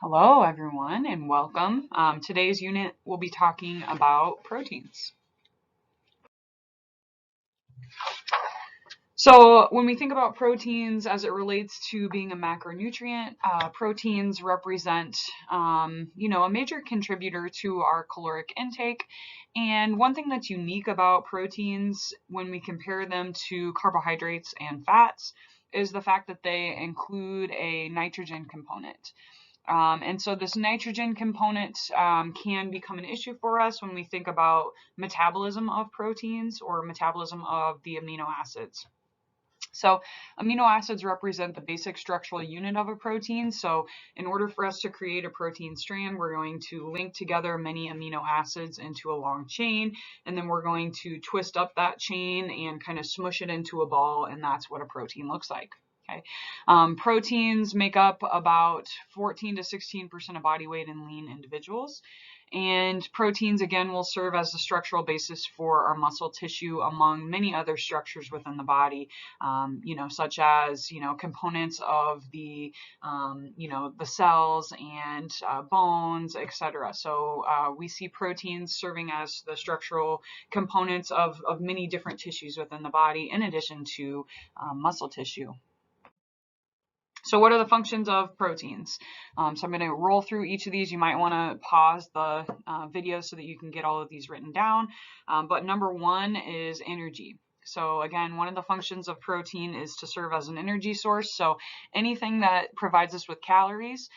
Hello, everyone, and welcome. Today's unit will be talking about proteins. So when we think about proteins as it relates to being a macronutrient, proteins represent, a major contributor to our caloric intake. And one thing that's unique about proteins when we compare them to carbohydrates and fats is the fact that they include a nitrogen component. And so this nitrogen component can become an issue for us when we think about metabolism of proteins or metabolism of the amino acids. So amino acids represent the basic structural unit of a protein. So in order for us to create a protein strand, we're going to link together many amino acids into a long chain, and then we're going to twist up that chain and kind of smush it into a ball, and that's what a protein looks like. Okay. Proteins make up about 14 to 16% of body weight in lean individuals. And proteins, again, will serve as the structural basis for our muscle tissue, among many other structures within the body, such as, components of the, the cells and bones, etc. So we see proteins serving as the structural components of many different tissues within the body, in addition to muscle tissue. So what are the functions of proteins? So I'm going to roll through each of these. You might want to pause the video so that you can get all of these written down. But number one is energy. So again, one of the functions of protein is to serve as an energy source. So anything that provides us with calories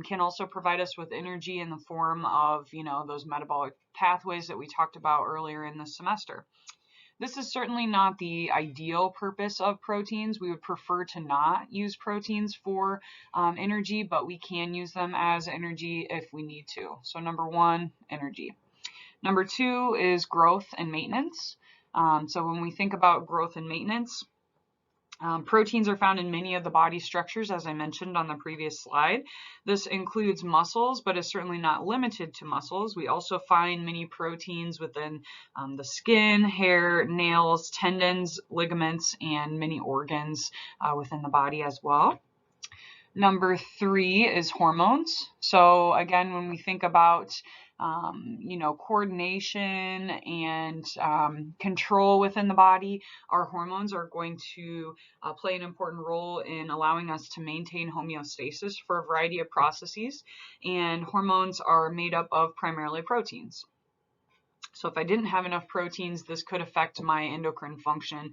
can also provide us with energy in the form of, those metabolic pathways that we talked about earlier in this semester. This is certainly not the ideal purpose of proteins. We would prefer to not use proteins for energy, but we can use them as energy if we need to. So number one, energy. Number two is growth and maintenance. So when we think about growth and maintenance, proteins are found in many of the body structures, as I mentioned on the previous slide. This includes muscles, but is certainly not limited to muscles. We also find many proteins within the skin, hair, nails, tendons, ligaments, and many organs within the body as well. Number three is hormones. So again, when we think about coordination and control within the body, our hormones are going to play an important role in allowing us to maintain homeostasis for a variety of processes. And hormones are made up of primarily proteins. So if I didn't have enough proteins, this could affect my endocrine function,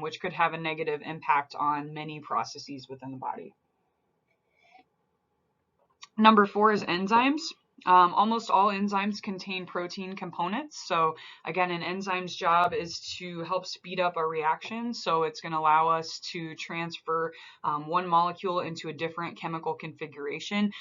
which could have a negative impact on many processes within the body. Number four is enzymes. Almost all enzymes contain protein components. So again, an enzyme's job is to help speed up a reaction. So it's going to allow us to transfer one molecule into a different chemical configuration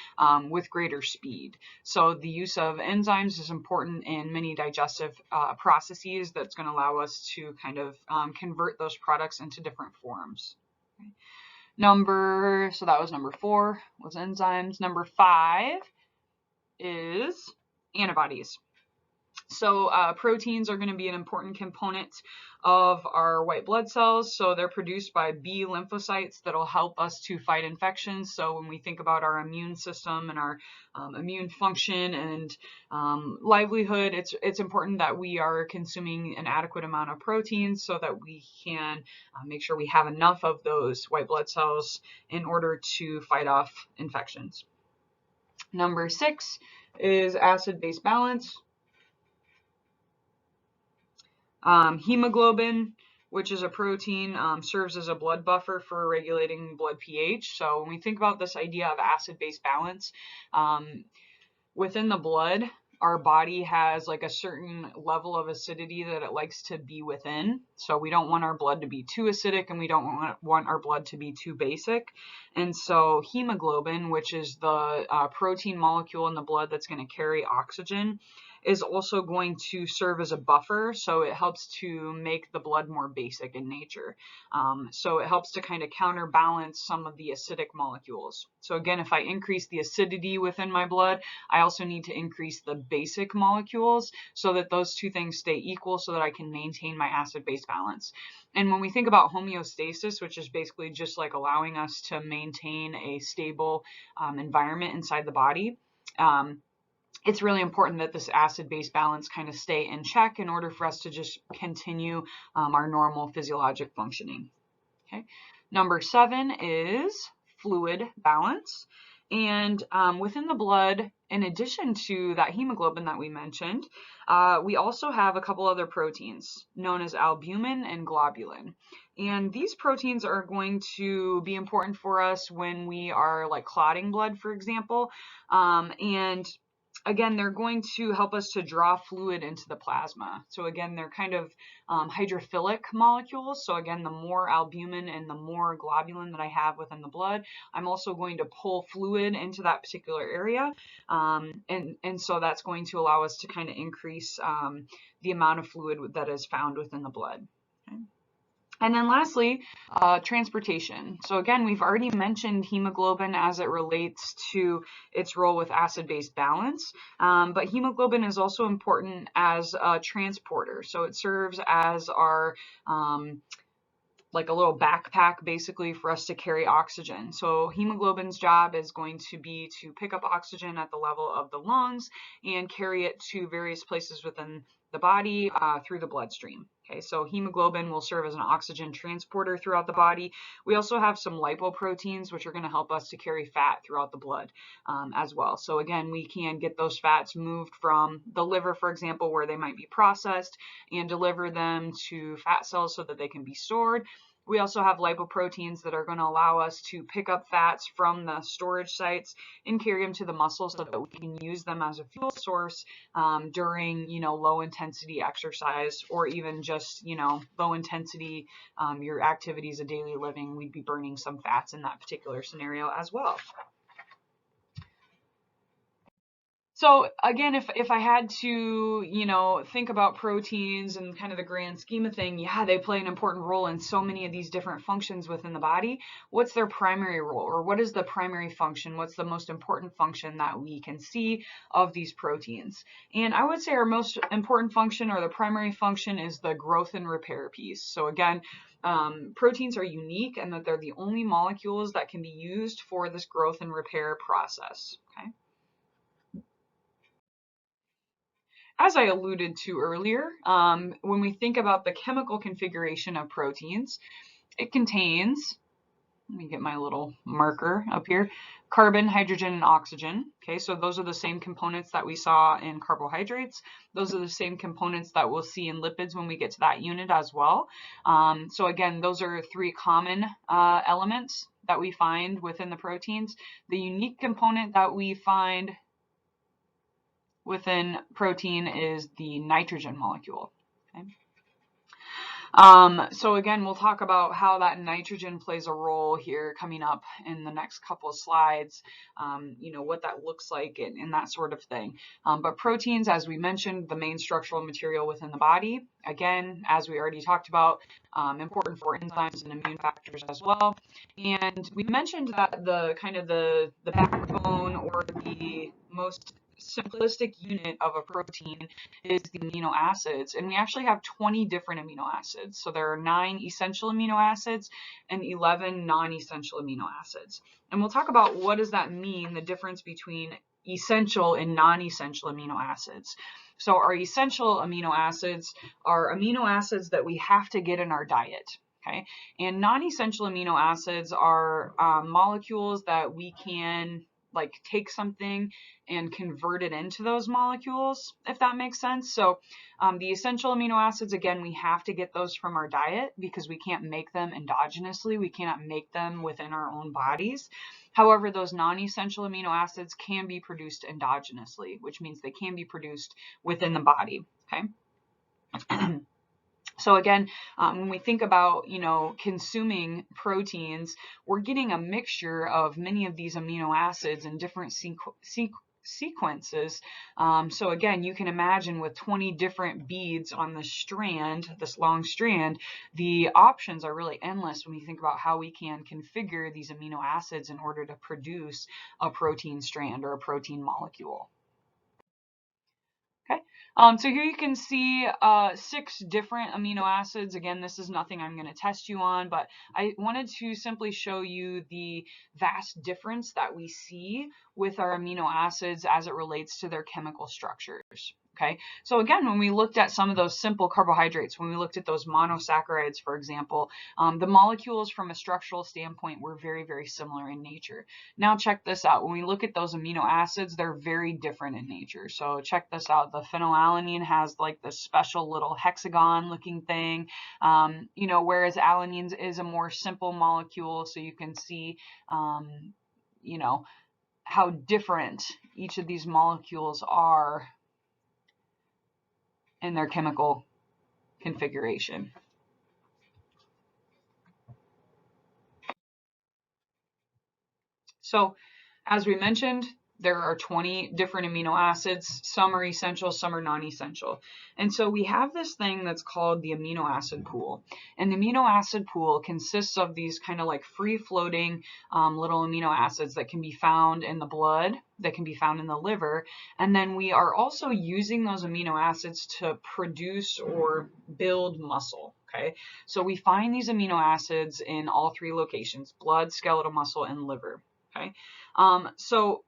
with greater speed. So the use of enzymes is important in many digestive processes that's going to allow us to kind of convert those products into different forms. Okay. So that was number four, was enzymes. Number five is antibodies. So proteins are going to be an important component of our white blood cells. So they're produced by B lymphocytes that'll help us to fight infections. So when we think about our immune system and our immune function and livelihood, it's important that we are consuming an adequate amount of proteins so that we can make sure we have enough of those white blood cells in order to fight off infections. Number six is acid-base balance. Hemoglobin, which is a protein, serves as a blood buffer for regulating blood pH. So when we think about this idea of acid-base balance, within the blood, our body has like a certain level of acidity that it likes to be within. So we don't want our blood to be too acidic, and we don't want our blood to be too basic. And so hemoglobin, which is the protein molecule in the blood that's going to carry oxygen, is also going to serve as a buffer. So it helps to make the blood more basic in nature. So it helps to kind of counterbalance some of the acidic molecules. So again, if I increase the acidity within my blood, I also need to increase the basic molecules so that those two things stay equal so that I can maintain my acid-base balance. And when we think about homeostasis, which is basically just like allowing us to maintain a stable environment inside the body, it's really important that this acid-base balance kind of stay in check in order for us to just continue our normal physiologic functioning. Okay. Number 7 is fluid balance. And within the blood, in addition to that hemoglobin that we mentioned, we also have a couple other proteins known as albumin and globulin. And these proteins are going to be important for us when we are like clotting blood, for example. And again, they're going to help us to draw fluid into the plasma. So again, they're kind of hydrophilic molecules. So again, the more albumin and the more globulin that I have within the blood, I'm also going to pull fluid into that particular area. And so that's going to allow us to kind of increase the amount of fluid that is found within the blood. Okay. And then lastly, transportation. So again, we've already mentioned hemoglobin as it relates to its role with acid-base balance, but hemoglobin is also important as a transporter. So it serves as our like a little backpack basically for us to carry oxygen. So hemoglobin's job is going to be to pick up oxygen at the level of the lungs and carry it to various places within the body through the bloodstream. Okay, so hemoglobin will serve as an oxygen transporter throughout the body. We also have some lipoproteins, which are going to help us to carry fat throughout the blood as well. So again, we can get those fats moved from the liver, for example, where they might be processed, and deliver them to fat cells so that they can be stored. We also have lipoproteins that are going to allow us to pick up fats from the storage sites and carry them to the muscles so that we can use them as a fuel source during, low intensity exercise, or even just, low intensity, your activities of daily living. We'd be burning some fats in that particular scenario as well. So again, if I had to, think about proteins and kind of the grand scheme of thing, yeah, they play an important role in so many of these different functions within the body. What's their primary role, or what is the primary function? What's the most important function that we can see of these proteins? And I would say our most important function, or the primary function, is the growth and repair piece. So again, proteins are unique in that they're the only molecules that can be used for this growth and repair process. Okay. As I alluded to earlier, when we think about the chemical configuration of proteins, it contains, let me get my little marker up here, carbon, hydrogen, and oxygen. Okay, so those are the same components that we saw in carbohydrates. Those are the same components that we'll see in lipids when we get to that unit as well. So again, those are 3 common elements that we find within the proteins. The unique component that we find within protein is the nitrogen molecule. Okay. So again, we'll talk about how that nitrogen plays a role here coming up in the next couple of slides, what that looks like and that sort of thing. But proteins, as we mentioned, the main structural material within the body. Again, as we already talked about, important for enzymes and immune factors as well. And we mentioned that the backbone, or the most simplistic unit of a protein, is the amino acids, and we actually have 20 different amino acids. So there are 9 essential amino acids and 11 non-essential amino acids, and we'll talk about what does that mean, the difference between essential and non-essential amino acids. So our essential amino acids are amino acids that we have to get in our diet. Okay, and non-essential amino acids are molecules that we can take something and convert it into those molecules, if that makes sense. So the essential amino acids, again, we have to get those from our diet because we can't make them endogenously. We cannot make them within our own bodies. However, those non-essential amino acids can be produced endogenously, which means they can be produced within the body. Okay. So again, when we think about, consuming proteins, we're getting a mixture of many of these amino acids in different sequences. So again, you can imagine with 20 different beads on this strand, this long strand, the options are really endless when you think about how we can configure these amino acids in order to produce a protein strand or a protein molecule. Okay, so here you can see 6 different amino acids. Again, this is nothing I'm going to test you on, but I wanted to simply show you the vast difference that we see with our amino acids as it relates to their chemical structures. Okay, so again, when we looked at some of those simple carbohydrates, when we looked at those monosaccharides, for example, the molecules from a structural standpoint were very, very similar in nature. Now check this out. When we look at those amino acids, they're very different in nature. So check this out. The phenylalanine has like this special little hexagon looking thing, you know, whereas alanine is a more simple molecule. So you can see, you know, how different each of these molecules are in their chemical configuration. So as we mentioned, there are 20 different amino acids. Some are essential, some are non-essential. And so we have this thing that's called the amino acid pool. And the amino acid pool consists of these kind of like free-floating little amino acids that can be found in the blood, that can be found in the liver. And then we are also using those amino acids to produce or build muscle. Okay, so we find these amino acids in all 3 locations: blood, skeletal muscle, and liver. Okay, so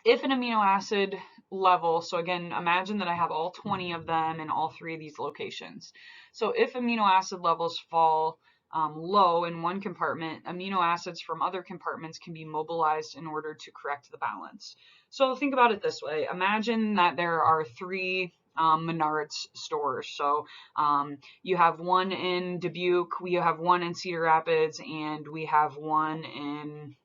if an amino acid level, so again, imagine that I have all 20 of them in all 3 of these locations. So if amino acid levels fall low in one compartment, amino acids from other compartments can be mobilized in order to correct the balance. So think about it this way. Imagine that there are 3 Menards stores. So you have one in Dubuque, we have one in Cedar Rapids, and we have one in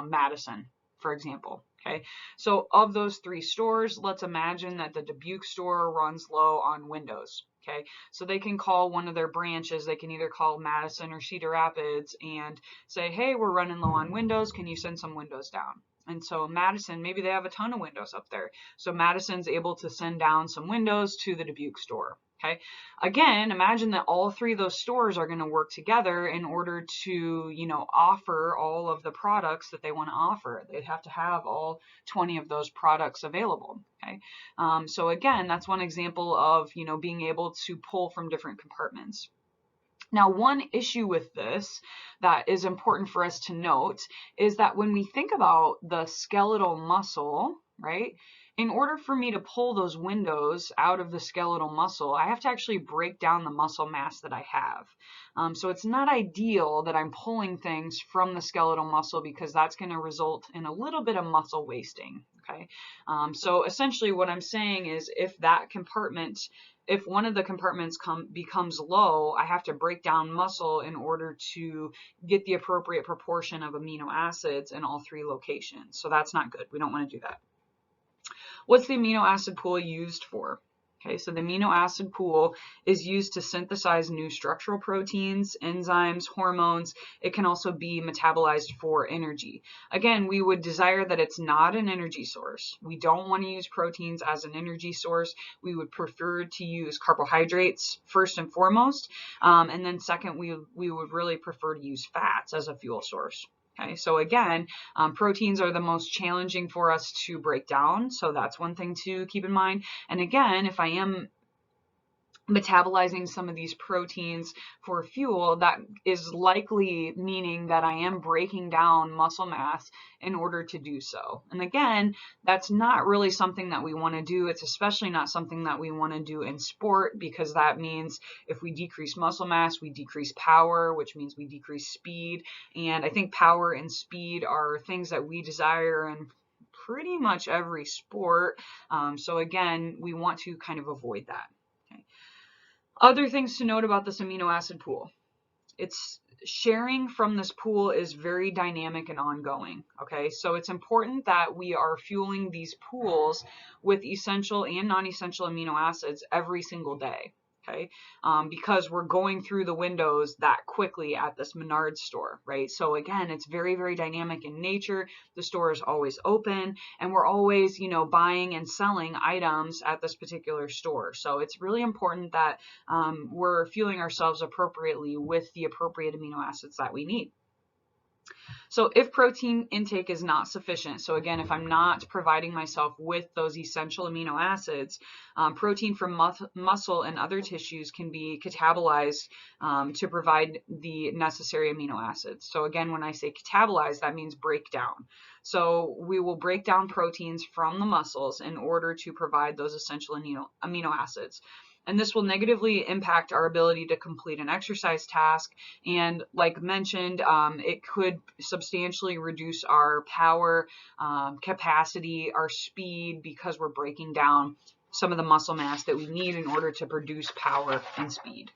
Madison, for example. Okay, so of those 3 stores, let's imagine that the Dubuque store runs low on windows. Okay, so they can call one of their branches. They can either call Madison or Cedar Rapids and say, hey, we're running low on windows. Can you send some windows down? And so Madison, maybe they have a ton of windows up there. So Madison's able to send down some windows to the Dubuque store. Okay, again, imagine that all 3 of those stores are going to work together in order to, you know, offer all of the products that they want to offer. They'd have to have all 20 of those products available. Okay, so again, that's one example of, you know, being able to pull from different compartments. Now, one issue with this that is important for us to note is that when we think about the skeletal muscle, right, in order for me to pull those windows out of the skeletal muscle, I have to actually break down the muscle mass that I have. So it's not ideal that I'm pulling things from the skeletal muscle because that's going to result in a little bit of muscle wasting. Okay, so essentially what I'm saying is if that compartment, if one of the compartments becomes low, I have to break down muscle in order to get the appropriate proportion of amino acids in all 3 locations. So that's not good. We don't want to do that. What's the amino acid pool used for? Okay, so the amino acid pool is used to synthesize new structural proteins, enzymes, hormones. It can also be metabolized for energy. Again, we would desire that it's not an energy source. We don't want to use proteins as an energy source. We would prefer to use carbohydrates first and foremost. And then second, we would really prefer to use fats as a fuel source. Okay, so again, proteins are the most challenging for us to break down. So that's one thing to keep in mind. And again, if I am metabolizing some of these proteins for fuel, that is likely meaning that I am breaking down muscle mass in order to do so. And again, that's not really something that we want to do. It's especially not something that we want to do in sport, because that means if we decrease muscle mass, we decrease power, which means we decrease speed. And I think power and speed are things that we desire in pretty much every sport. So again, we want to kind of avoid that. Okay. Other things to note about this amino acid pool. It's sharing from this pool is very dynamic and ongoing. Okay, so it's important that we are fueling these pools with essential and non-essential amino acids every single day. okay? Because we're going through the windows that quickly at this Menards store, right? So again, it's very, very dynamic in nature. The store is always open, and we're always, you know, buying and selling items at this particular store. So it's really important that we're fueling ourselves appropriately with the appropriate amino acids that we need. So if protein intake is not sufficient, so again, if I'm not providing myself with those essential amino acids, protein from muscle and other tissues can be catabolized to provide the necessary amino acids. So again, when I say catabolize, that means break down. So we will break down proteins from the muscles in order to provide those essential amino acids. And this will negatively impact our ability to complete an exercise task. And like mentioned, it could substantially reduce our power, capacity, our speed, because we're breaking down some of the muscle mass that we need in order to produce power and speed.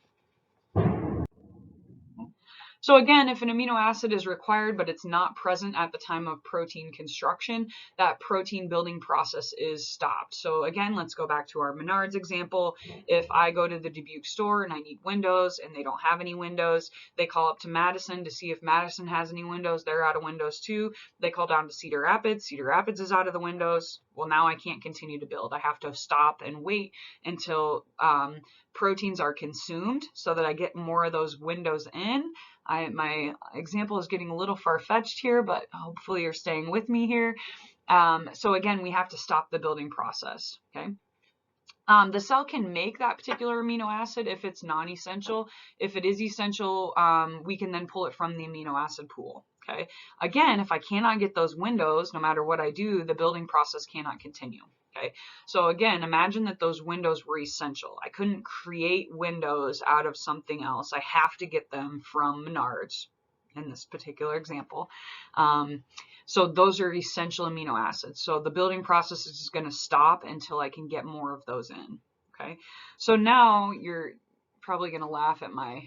So again, if an amino acid is required, but it's not present at the time of protein construction, that protein building process is stopped. So again, let's go back to our Menards example. If I go to the Dubuque store and I need windows and they don't have any windows, they call up to Madison to see if Madison has any windows. They're out of windows too. They call down to Cedar Rapids. Cedar Rapids is out of the windows. Well, now I can't continue to build. I have to stop and wait until proteins are consumed so that I get more of those windows in. My example is getting a little far-fetched here, but hopefully you're staying with me here. So again, we have to stop the building process, okay? The cell can make that particular amino acid if it's non-essential. If it is essential, we can then pull it from the amino acid pool, okay? Again, if I cannot get those windows, no matter what I do, the building process cannot continue. Okay, so again, imagine that those windows were essential. I couldn't create windows out of something else. I have to get them from Menards in this particular example. So those are essential amino acids. So the building process is just going to stop until I can get more of those in. Okay, so now you're probably going to laugh at my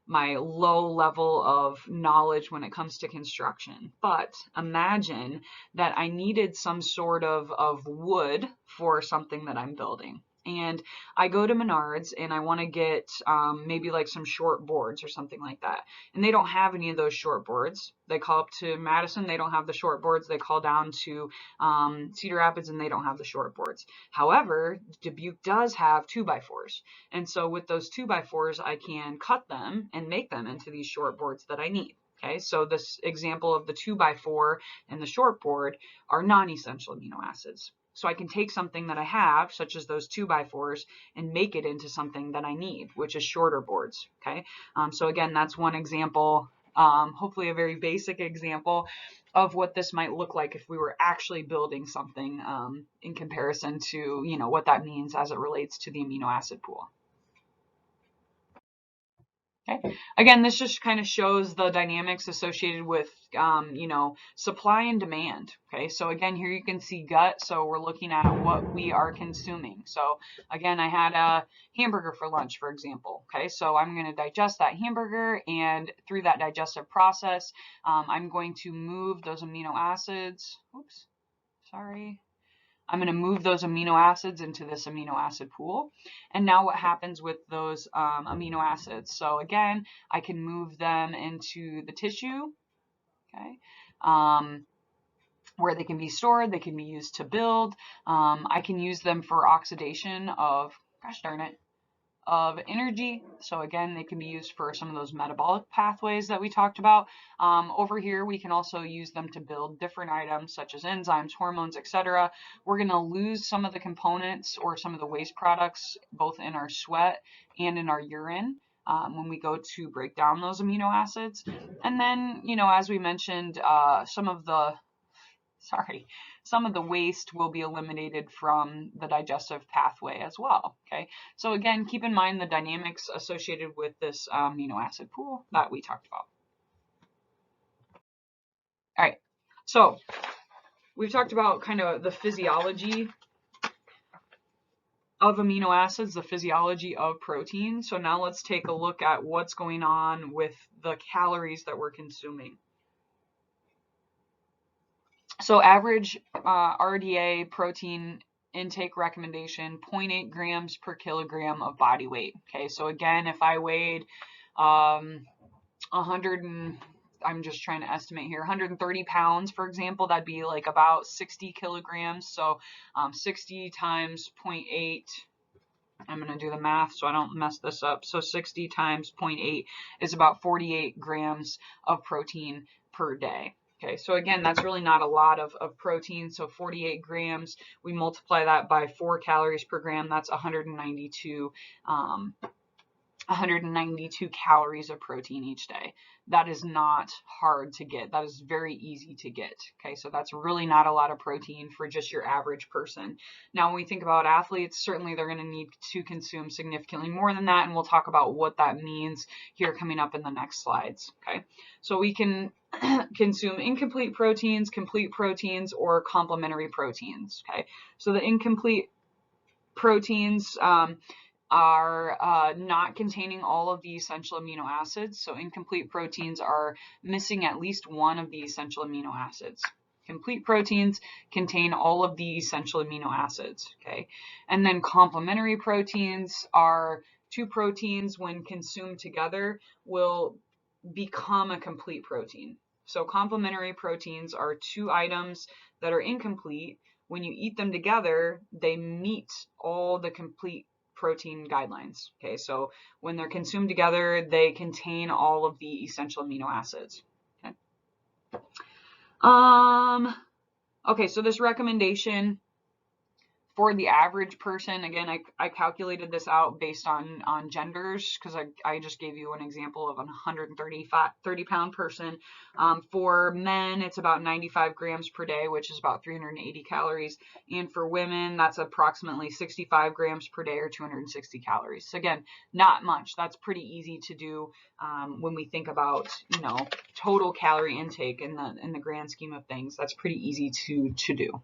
my low level of knowledge when it comes to construction. But imagine that I needed some sort of wood for something that I'm building. And I go to Menards and I want to get maybe like some short boards or something like that. And they don't have any of those short boards. They call up to Madison, they don't have the short boards. They call down to Cedar Rapids and they don't have the short boards. However, Dubuque does have 2x4s. And so with those 2x4s, I can cut them and make them into these short boards that I need. Okay, so this example of the 2x4 and the short board are non-essential amino acids. So I can take something that I have, such as those 2x4s, and make it into something that I need, which is shorter boards. Okay, so again, that's one example, hopefully a very basic example of what this might look like if we were actually building something in comparison to, you know, what that means as it relates to the amino acid pool. Okay. Again, this just kind of shows the dynamics associated with, you know, supply and demand. Okay. So again, here you can see gut. So we're looking at what we are consuming. So again, I had a hamburger for lunch, for example. Okay. So I'm going to digest that hamburger, and through that digestive process, I'm going to move those amino acids. Oops, sorry. I'm going to move those amino acids into this amino acid pool. And now what happens with those amino acids? So again, I can move them into the tissue, okay, where they can be stored. They can be used to build. I can use them for oxidation of, gosh darn it, of energy. So again, they can be used for some of those metabolic pathways that we talked about. Over here, we can also use them to build different items such as enzymes, hormones, etc. We're going to lose some of the components or some of the waste products both in our sweat and in our urine when we go to break down those amino acids. And then, you know, as we mentioned, some of the waste will be eliminated from the digestive pathway as well. Okay, so again, keep in mind the dynamics associated with this amino acid pool that we talked about. All right, so we've talked about kind of the physiology of amino acids, the physiology of protein. So now let's take a look at what's going on with the calories that we're consuming. So average RDA protein intake recommendation, 0.8 grams per kilogram of body weight. Okay, so again, if I weighed 100 and I'm just trying to estimate here, 130 pounds, for example, that'd be like about 60 kilograms. So 60 times 0.8, I'm going to do the math so I don't mess this up. So 60 times 0.8 is about 48 grams of protein per day. Okay, so again, that's really not a lot of protein. So 48 grams, we multiply that by 4 calories per gram, that's 192 calories of protein each day. That is not hard to get. That is very easy to get. Okay, so that's really not a lot of protein for just your average person. Now, when we think about athletes, certainly they're going to need to consume significantly more than that, and we'll talk about what that means here coming up in the next slides. Okay, so we can consume incomplete proteins, complete proteins, or complementary proteins. Okay, so the incomplete proteins are not containing all of the essential amino acids. So incomplete proteins are missing at least one of the essential amino acids. Complete proteins contain all of the essential amino acids. Okay, and then complementary proteins are two proteins when consumed together will become a complete protein. So complementary proteins are two items that are incomplete. When you eat them together, they meet all the complete protein guidelines. Okay, so when they're consumed together, they contain all of the essential amino acids. Okay. Okay, so this recommendation for the average person, again, I calculated this out based on genders because I just gave you an example of a 130-pound person. For men, it's about 95 grams per day, which is about 380 calories. And for women, that's approximately 65 grams per day or 260 calories. So again, not much. That's pretty easy to do when we think about, total calorie intake in the grand scheme of things. That's pretty easy to do.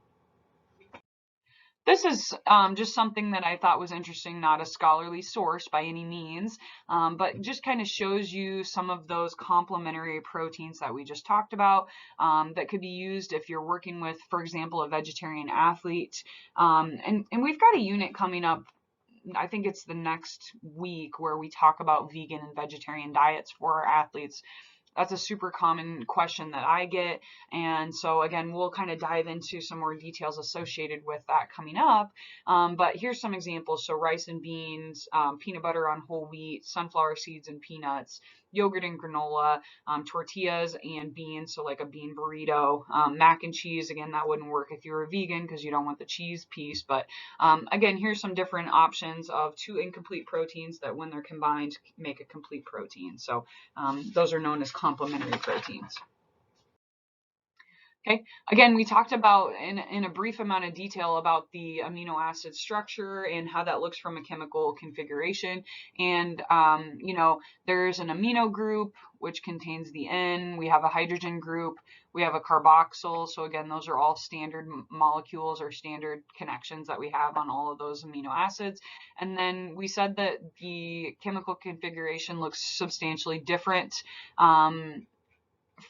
This is just something that I thought was interesting, not a scholarly source by any means, but just kind of shows you some of those complementary proteins that we just talked about that could be used if you're working with, for example, a vegetarian athlete. And we've got a unit coming up, I think it's the next week, where we talk about vegan and vegetarian diets for our athletes. That's a super common question that I get. And so again, we'll kind of dive into some more details associated with that coming up. But here's some examples. So rice and beans, peanut butter on whole wheat, sunflower seeds and peanuts, yogurt and granola, tortillas and beans, so like a bean burrito, mac and cheese. Again, that wouldn't work if you're a vegan because you don't want the cheese piece. But again, here's some different options of two incomplete proteins that when they're combined make a complete protein. So those are known as complementary proteins. Okay, again, we talked about in a brief amount of detail about the amino acid structure and how that looks from a chemical configuration. And, there's an amino group, which contains the N. We have a hydrogen group. We have a carboxyl. So again, those are all standard molecules or standard connections that we have on all of those amino acids. And then we said that the chemical configuration looks substantially different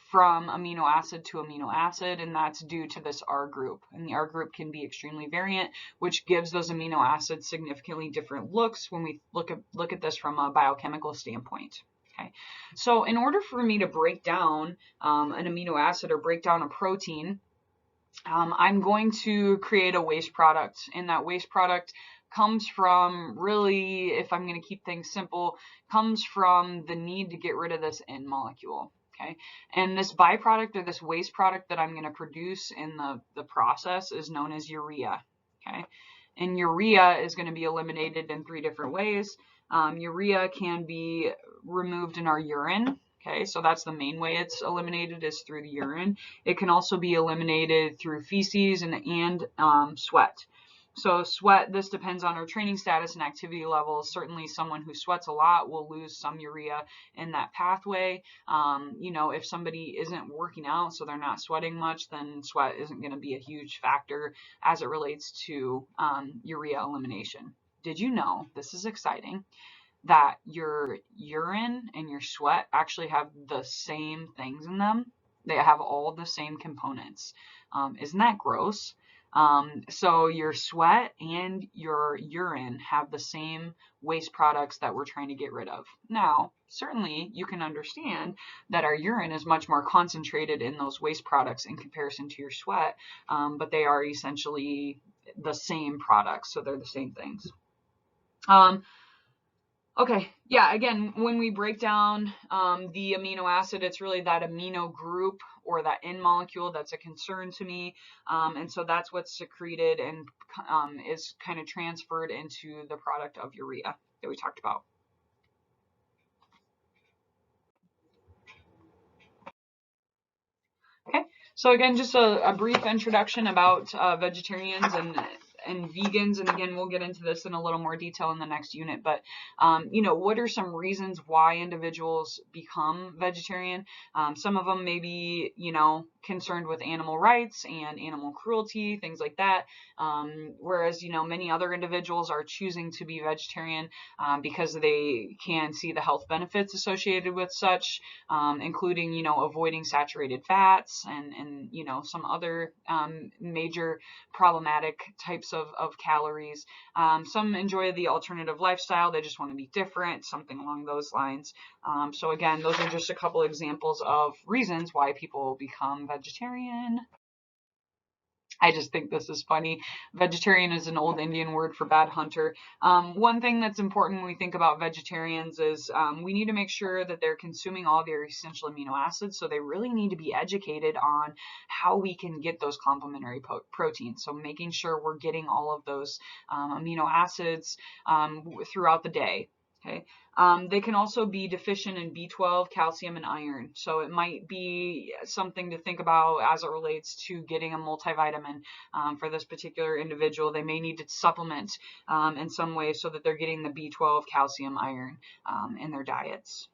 from amino acid to amino acid, and that's due to this R group. And the R group can be extremely variant, which gives those amino acids significantly different looks when we look at this from a biochemical standpoint. Okay, so in order for me to break down an amino acid or break down a protein, I'm going to create a waste product, and that waste product comes from, really, if I'm going to keep things simple, comes from the need to get rid of this N molecule. Okay, and this byproduct or this waste product that I'm going to produce in the process is known as urea. Okay, and urea is going to be eliminated in 3 different ways. Urea can be removed in our urine. Okay, so that's the main way it's eliminated, is through the urine. It can also be eliminated through feces and sweat. So sweat, this depends on our training status and activity levels. Certainly someone who sweats a lot will lose some urea in that pathway. If somebody isn't working out, so they're not sweating much, then sweat isn't going to be a huge factor as it relates to urea elimination. Did you know, this is exciting, that your urine and your sweat actually have the same things in them? They have all the same components. Isn't that gross? So your sweat and your urine have the same waste products that we're trying to get rid of. Now, certainly you can understand that our urine is much more concentrated in those waste products in comparison to your sweat, but they are essentially the same products, so they're the same things. Okay, yeah, again, when we break down the amino acid, it's really that amino group or that N molecule that's a concern to me. And so that's what's secreted and is kind of transferred into the product of urea that we talked about. Okay, so again, just a brief introduction about vegetarians and vegans, and again, we'll get into this in a little more detail in the next unit, but what are some reasons why individuals become vegetarian? Some of them may be, concerned with animal rights and animal cruelty, things like that, whereas, many other individuals are choosing to be vegetarian because they can see the health benefits associated with such, including, avoiding saturated fats and some other major problematic types of calories. Some enjoy the alternative lifestyle. They just want to be different, something along those lines. So again, those are just a couple examples of reasons why people become vegetarian. I just think this is funny. Vegetarian is an old Indian word for bad hunter. One thing that's important when we think about vegetarians is we need to make sure that they're consuming all their essential amino acids. So they really need to be educated on how we can get those complementary proteins. So making sure we're getting all of those amino acids throughout the day. Okay. They can also be deficient in B12, calcium, and iron. So it might be something to think about as it relates to getting a multivitamin for this particular individual. They may need to supplement in some way so that they're getting the B12, calcium, iron in their diets.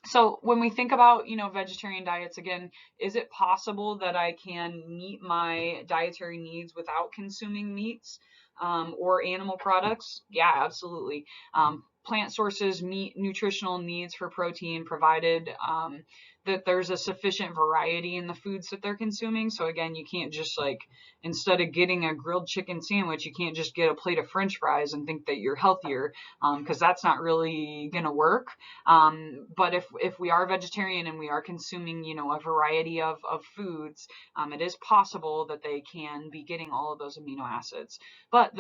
So when we think about, vegetarian diets, again, is it possible that I can meet my dietary needs without consuming meats or animal products? Yeah, absolutely. Plant sources meet nutritional needs for protein provided that there's a sufficient variety in the foods that they're consuming. So again, you can't just instead of getting a grilled chicken sandwich, you can't just get a plate of French fries and think that you're healthier because that's not really going to work. But if we are vegetarian and we are consuming, a variety of foods, it is possible that they can be getting all of those amino acids. But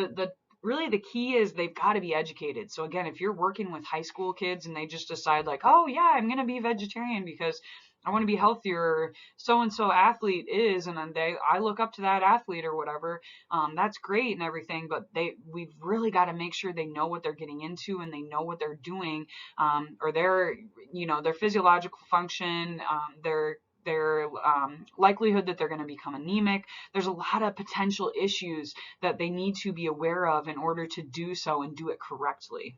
really the key is they've got to be educated. So again, if you're working with high school kids and they just decide oh yeah, I'm going to be vegetarian because I want to be healthier, so-and-so athlete is, and then I look up to that athlete or whatever, that's great and everything, but we've really got to make sure they know what they're getting into and they know what they're doing, or their physiological function, their likelihood that they're going to become anemic. There's a lot of potential issues that they need to be aware of in order to do so and do it correctly.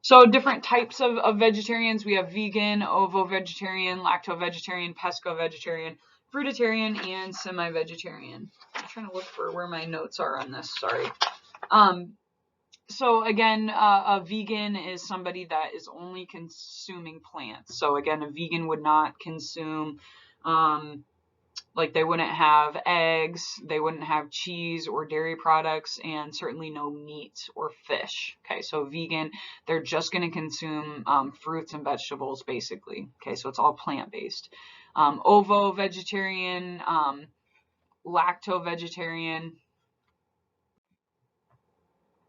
So different types of vegetarians. We have vegan, ovo-vegetarian, lacto-vegetarian, pesco-vegetarian, fruitarian, and semi-vegetarian. I'm trying to look for where my notes are on this. Sorry. So again, a vegan is somebody that is only consuming plants. So again, a vegan would not consume, they wouldn't have eggs, they wouldn't have cheese or dairy products, and certainly no meat or fish. Okay, so vegan, they're just going to consume fruits and vegetables, basically. Okay, so it's all plant-based. Ovo-vegetarian, lacto-vegetarian.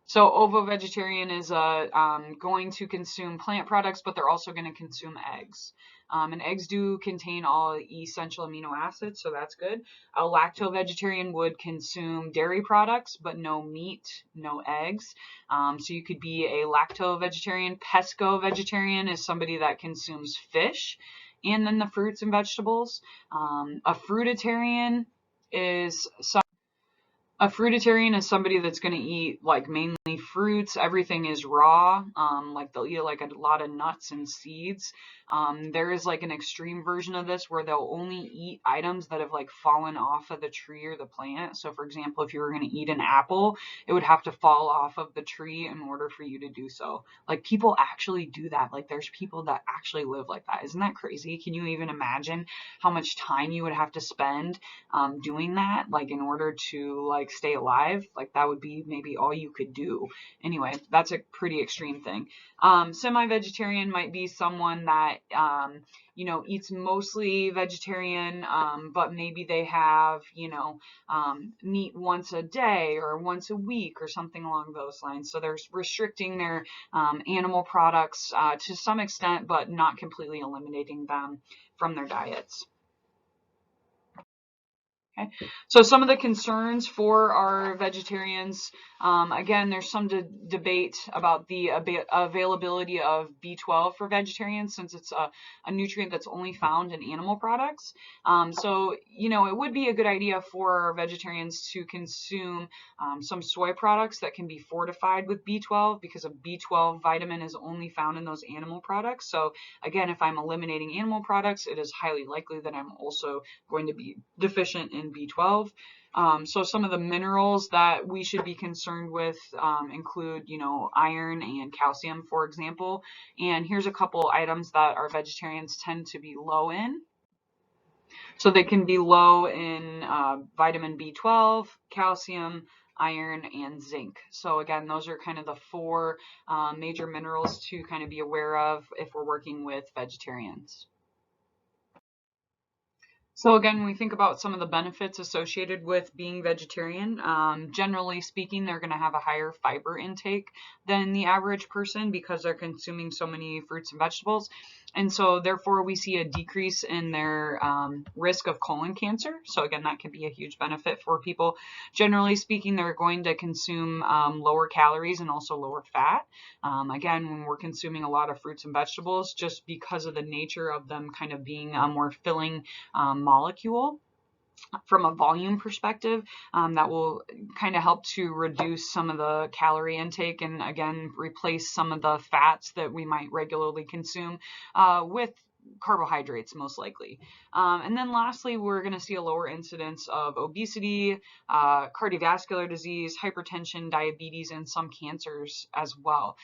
So ovo-vegetarian is going to consume plant products, but they're also going to consume eggs. And eggs do contain all essential amino acids, so that's good. A lacto-vegetarian would consume dairy products, but no meat, no eggs. So you could be a lacto-vegetarian. Pesco-vegetarian is somebody that consumes fish and then the fruits and vegetables. A fruitarian is somebody that's going to eat mainly only fruits. Everything is raw. Like they'll eat like a lot of nuts and seeds. There is like an extreme version of this where they'll only eat items that have like fallen off of the tree or the plant. So for example, if you were going to eat an apple, it would have to fall off of the tree in order for you to do so. Like people actually do that. Like there's people that actually live like that. Isn't that crazy? Can you even imagine how much time you would have to spend doing that, like in order to like stay alive? Like that would be maybe all you could do. Anyway, that's a pretty extreme thing. Semi-vegetarian might be someone that eats mostly vegetarian, but maybe they have, meat once a day or once a week or something along those lines. So they're restricting their animal products to some extent, but not completely eliminating them from their diets. Okay. So some of the concerns for our vegetarians, again, there's some debate about the availability of B12 for vegetarians, since it's a nutrient that's only found in animal products. So, it would be a good idea for vegetarians to consume some soy products that can be fortified with B12, because a B12 vitamin is only found in those animal products. So again, if I'm eliminating animal products, it is highly likely that I'm also going to be deficient in B12. So some of the minerals that we should be concerned with include, iron and calcium, for example. And here's a couple items that our vegetarians tend to be low in. So they can be low in vitamin B12, calcium, iron, and zinc. So again, those are kind of the four major minerals to kind of be aware of if we're working with vegetarians. So again, when we think about some of the benefits associated with being vegetarian, generally speaking, they're going to have a higher fiber intake than the average person because they're consuming so many fruits and vegetables. And so therefore we see a decrease in their risk of colon cancer. So again, that can be a huge benefit for people. Generally speaking, they're going to consume lower calories and also lower fat. Again, when we're consuming a lot of fruits and vegetables, just because of the nature of them kind of being a more filling molecule from a volume perspective, that will kind of help to reduce some of the calorie intake and again replace some of the fats that we might regularly consume with carbohydrates, most likely. And then lastly, we're going to see a lower incidence of obesity, cardiovascular disease, hypertension, diabetes, and some cancers as well.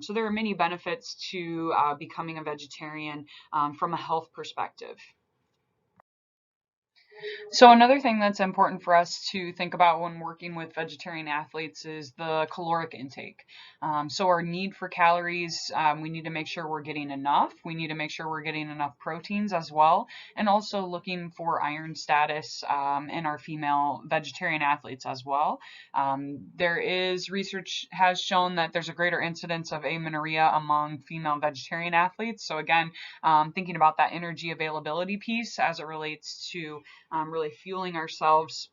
So there are many benefits to becoming a vegetarian from a health perspective. So another thing that's important for us to think about when working with vegetarian athletes is the caloric intake. So our need for calories, we need to make sure we're getting enough. We need to make sure we're getting enough proteins as well, and also looking for iron status in our female vegetarian athletes as well. There is research has shown that there's a greater incidence of amenorrhea among female vegetarian athletes. So again, thinking about that energy availability piece as it relates to really fueling ourselves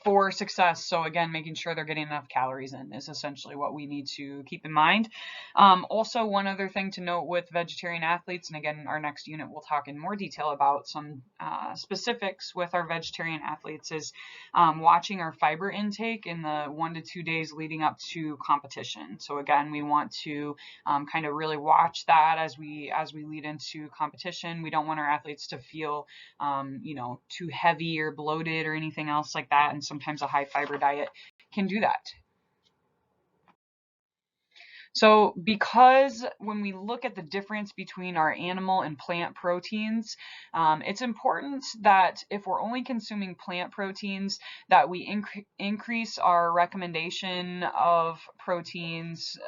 for success. So again, making sure they're getting enough calories in is essentially what we need to keep in mind. Also, one other thing to note with vegetarian athletes, and again, our next unit we'll talk in more detail about some specifics with our vegetarian athletes, is watching our fiber intake in the 1 to 2 days leading up to competition. So again, we want to kind of really watch that as we lead into competition. We don't want our athletes to feel too heavy or bloated or anything else like that, and sometimes a high fiber diet can do that. So because when we look at the difference between our animal and plant proteins, it's important that if we're only consuming plant proteins, that we increase our recommendation of proteins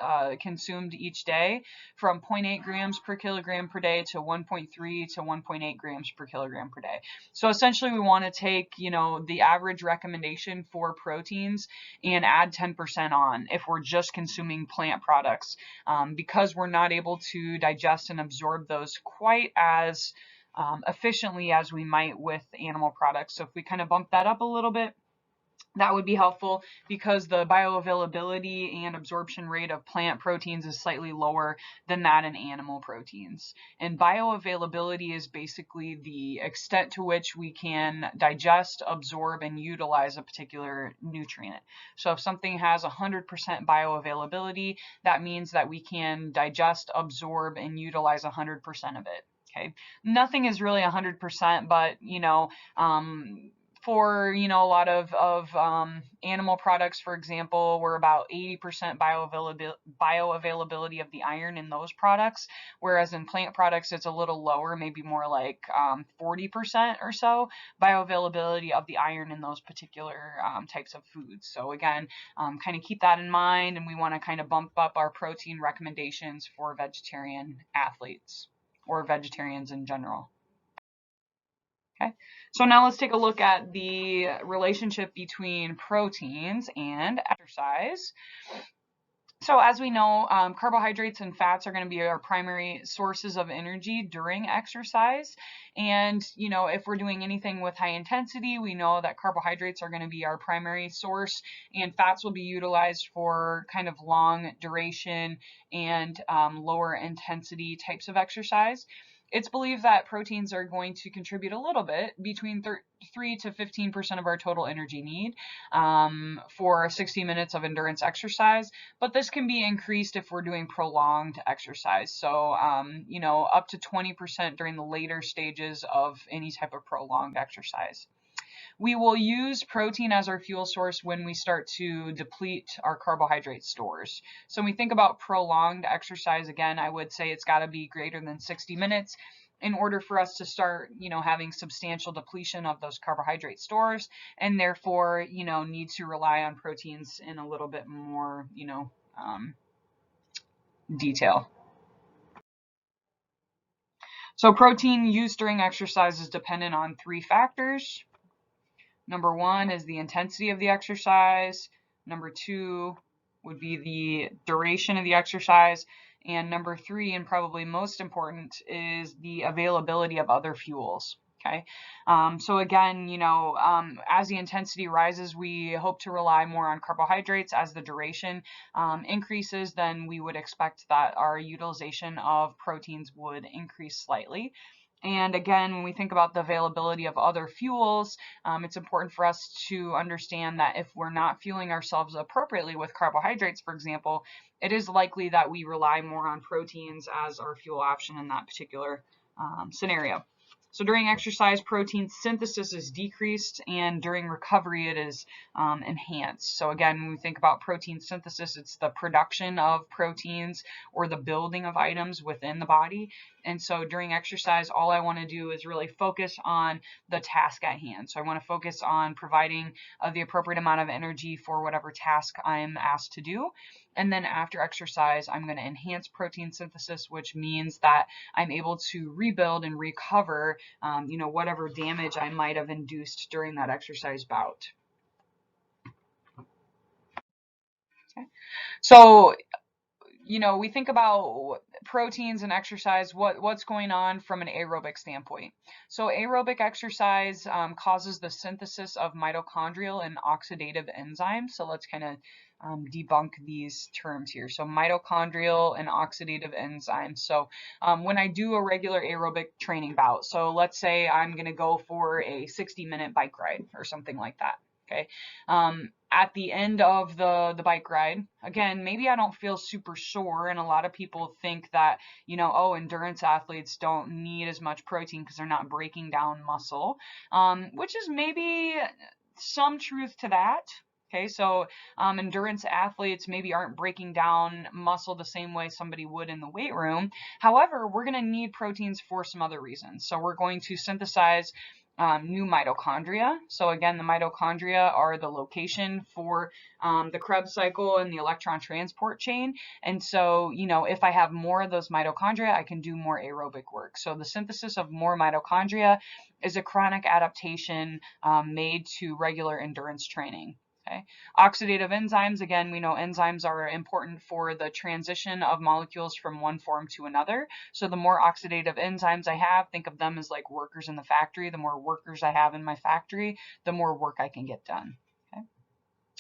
consumed each day from 0.8 grams per kilogram per day to 1.3 to 1.8 grams per kilogram per day. So essentially we want to take, the average recommendation for proteins and add 10% on if we're just consuming plant products. Because we're not able to digest and absorb those quite as efficiently as we might with animal products. So if we kind of bump that up a little bit, That would be helpful because the bioavailability and absorption rate of plant proteins is slightly lower than that in animal proteins. And bioavailability is basically the extent to which we can digest, absorb, and utilize a particular nutrient. So if something has 100% bioavailability, that means that we can digest, absorb, and utilize 100% of it. Okay. Nothing is really 100%, but for a lot of animal products, for example, we're about 80% bioavailability of the iron in those products, whereas in plant products it's a little lower, maybe more like 40% or so bioavailability of the iron in those particular types of foods. So again, kind of keep that in mind, and we want to kind of bump up our protein recommendations for vegetarian athletes or vegetarians in general. Okay, so now let's take a look at the relationship between proteins and exercise. So as we know, carbohydrates and fats are going to be our primary sources of energy during exercise. And, if we're doing anything with high intensity, we know that carbohydrates are going to be our primary source, and fats will be utilized for kind of long duration and lower intensity types of exercise. It's believed that proteins are going to contribute a little bit, between 3 to 15% of our total energy need for 60 minutes of endurance exercise, but this can be increased if we're doing prolonged exercise. So, up to 20% during the later stages of any type of prolonged exercise. We will use protein as our fuel source when we start to deplete our carbohydrate stores. So when we think about prolonged exercise, again, I would say it's got to be greater than 60 minutes in order for us to start, having substantial depletion of those carbohydrate stores, and therefore, need to rely on proteins in a little bit more, detail. So protein use during exercise is dependent on 3 factors. Number 1 is the intensity of the exercise. Number 2 would be the duration of the exercise. And number 3, and probably most important, is the availability of other fuels. Okay. So again, as the intensity rises, we hope to rely more on carbohydrates. As the duration increases, then we would expect that our utilization of proteins would increase slightly. And again, when we think about the availability of other fuels, it's important for us to understand that if we're not fueling ourselves appropriately with carbohydrates, for example, it is likely that we rely more on proteins as our fuel option in that particular scenario. So during exercise, protein synthesis is decreased, and during recovery, it is enhanced. So again, when we think about protein synthesis, it's the production of proteins or the building of items within the body. And so during exercise, all I want to do is really focus on the task at hand. So I want to focus on providing the appropriate amount of energy for whatever task I'm asked to do. And then after exercise, I'm going to enhance protein synthesis, which means that I'm able to rebuild and recover, whatever damage I might have induced during that exercise bout. Okay. So, we think about proteins and exercise, what's going on from an aerobic standpoint. So aerobic exercise causes the synthesis of mitochondrial and oxidative enzymes. So let's kind of debunk these terms here. So mitochondrial and oxidative enzymes. So when I do a regular aerobic training bout, so let's say I'm going to go for a 60-minute bike ride or something like that. Okay. At the end of the bike ride, again, maybe I don't feel super sore, and a lot of people think that, endurance athletes don't need as much protein because they're not breaking down muscle, which is maybe some truth to that. Okay, so endurance athletes maybe aren't breaking down muscle the same way somebody would in the weight room. However, we're going to need proteins for some other reasons. So we're going to synthesize new mitochondria. So again, the mitochondria are the location for the Krebs cycle and the electron transport chain. And so, if I have more of those mitochondria, I can do more aerobic work. So the synthesis of more mitochondria is a chronic adaptation made to regular endurance training. Okay. Oxidative enzymes, again, we know enzymes are important for the transition of molecules from one form to another. So the more oxidative enzymes I have, think of them as like workers in the factory. The more workers I have in my factory, the more work I can get done. Okay.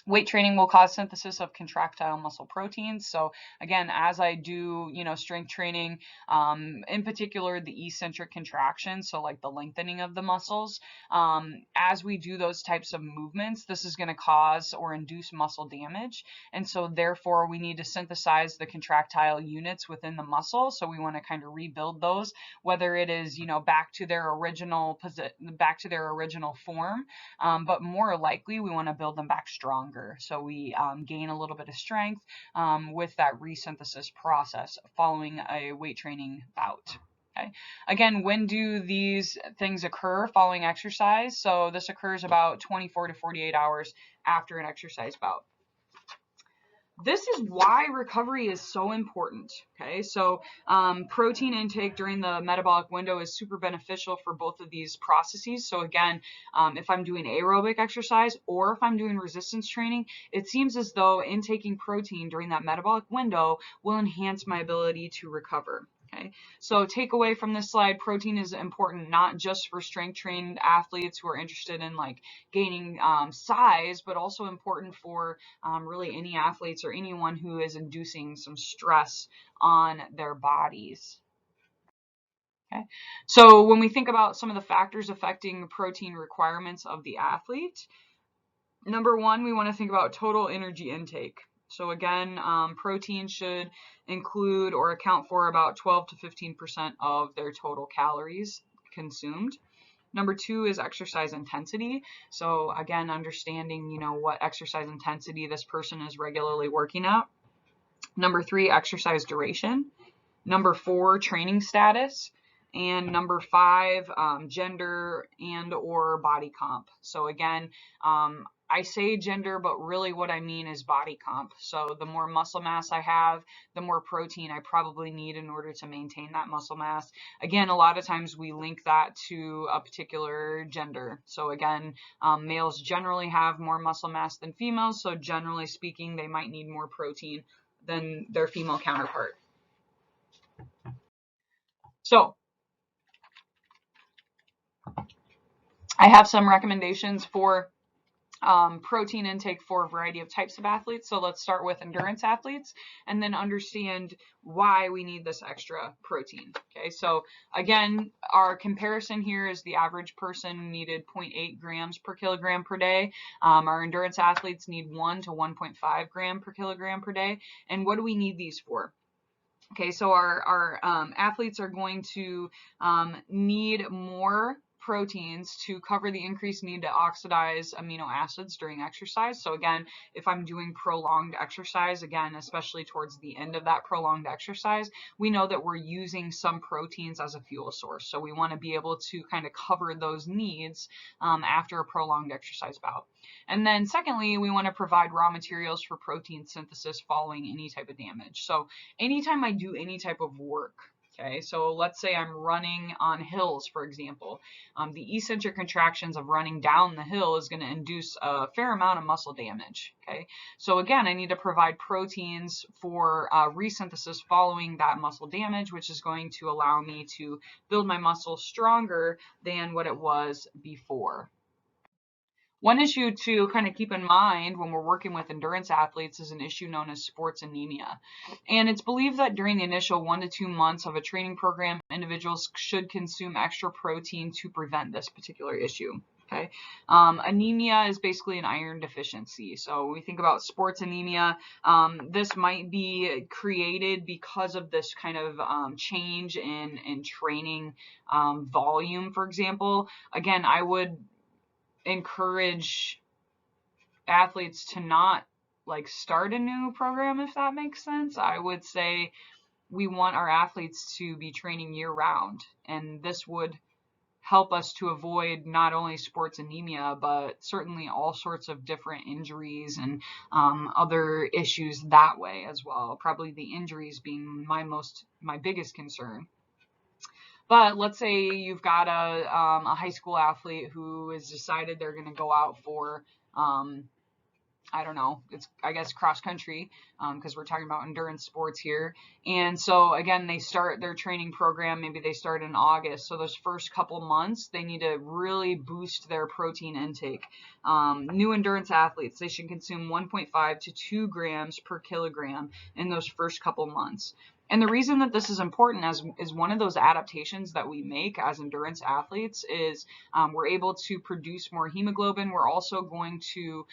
Weight training will cause synthesis of contractile muscle proteins. So again, as I do, strength training, in particular the eccentric contraction, so like the lengthening of the muscles, as we do those types of movements, this is going to cause or induce muscle damage. And so therefore we need to synthesize the contractile units within the muscle. So we want to kind of rebuild those, whether it is, back to their original form, but more likely we want to build them back stronger. So we gain a little bit of strength with that resynthesis process following a weight training bout. Okay. Again, when do these things occur following exercise? So this occurs about 24 to 48 hours after an exercise bout. This is why recovery is so important. Okay, so protein intake during the metabolic window is super beneficial for both of these processes. So again, if I'm doing aerobic exercise or if I'm doing resistance training, it seems as though intaking protein during that metabolic window will enhance my ability to recover. Okay, so takeaway from this slide, protein is important not just for strength trained athletes who are interested in like gaining size, but also important for really any athletes or anyone who is inducing some stress on their bodies. Okay, so when we think about some of the factors affecting protein requirements of the athlete, number one, we want to think about total energy intake. So again, protein should include or account for about 12 to 15% of their total calories consumed. Number two is exercise intensity. So again, understanding, what exercise intensity this person is regularly working at. Number three, exercise duration. Number four, training status. And number five, gender and or body comp. So again, I say gender, but really what I mean is body comp. So the more muscle mass I have, the more protein I probably need in order to maintain that muscle mass. Again, a lot of times we link that to a particular gender. So again, males generally have more muscle mass than females. So generally speaking, they might need more protein than their female counterpart. So I have some recommendations for protein intake for a variety of types of athletes. So let's start with endurance athletes and then understand why we need this extra protein. Okay, so again, our comparison here is the average person needed 0.8 grams per kilogram per day. Our endurance athletes need 1 to 1.5 gram per kilogram per day. And what do we need these for? Okay, so our athletes are going to need more proteins to cover the increased need to oxidize amino acids during exercise. So again, if I'm doing prolonged exercise, again, especially towards the end of that prolonged exercise, we know that we're using some proteins as a fuel source. So we want to be able to kind of cover those needs after a prolonged exercise bout. And then secondly, we want to provide raw materials for protein synthesis following any type of damage. So anytime I do any type of work, okay, so let's say I'm running on hills, for example, the eccentric contractions of running down the hill is going to induce a fair amount of muscle damage. Okay, so again, I need to provide proteins for resynthesis following that muscle damage, which is going to allow me to build my muscle stronger than what it was before. One issue to kind of keep in mind when we're working with endurance athletes is an issue known as sports anemia. And it's believed that during the initial 1 to 2 months of a training program, individuals should consume extra protein to prevent this particular issue. Okay. Anemia is basically an iron deficiency. So when we think about sports anemia, this might be created because of this kind of change in training volume, for example. Again, I would encourage athletes to not like start a new program, if that makes sense. I would say we want our athletes to be training year round, and this would help us to avoid not only sports anemia, but certainly all sorts of different injuries and other issues that way as well. Probably the injuries being my biggest concern. But let's say you've got a high school athlete who has decided they're going to go out for I don't know, it's, I guess, cross country, because we're talking about endurance sports here. And so again, they start their training program, maybe they start in August. So those first couple months, they need to really boost their protein intake. New endurance athletes, they should consume 1.5 to 2 grams per kilogram in those first couple months. And the reason that this is important is one of those adaptations that we make as endurance athletes is we're able to produce more hemoglobin. We're also going to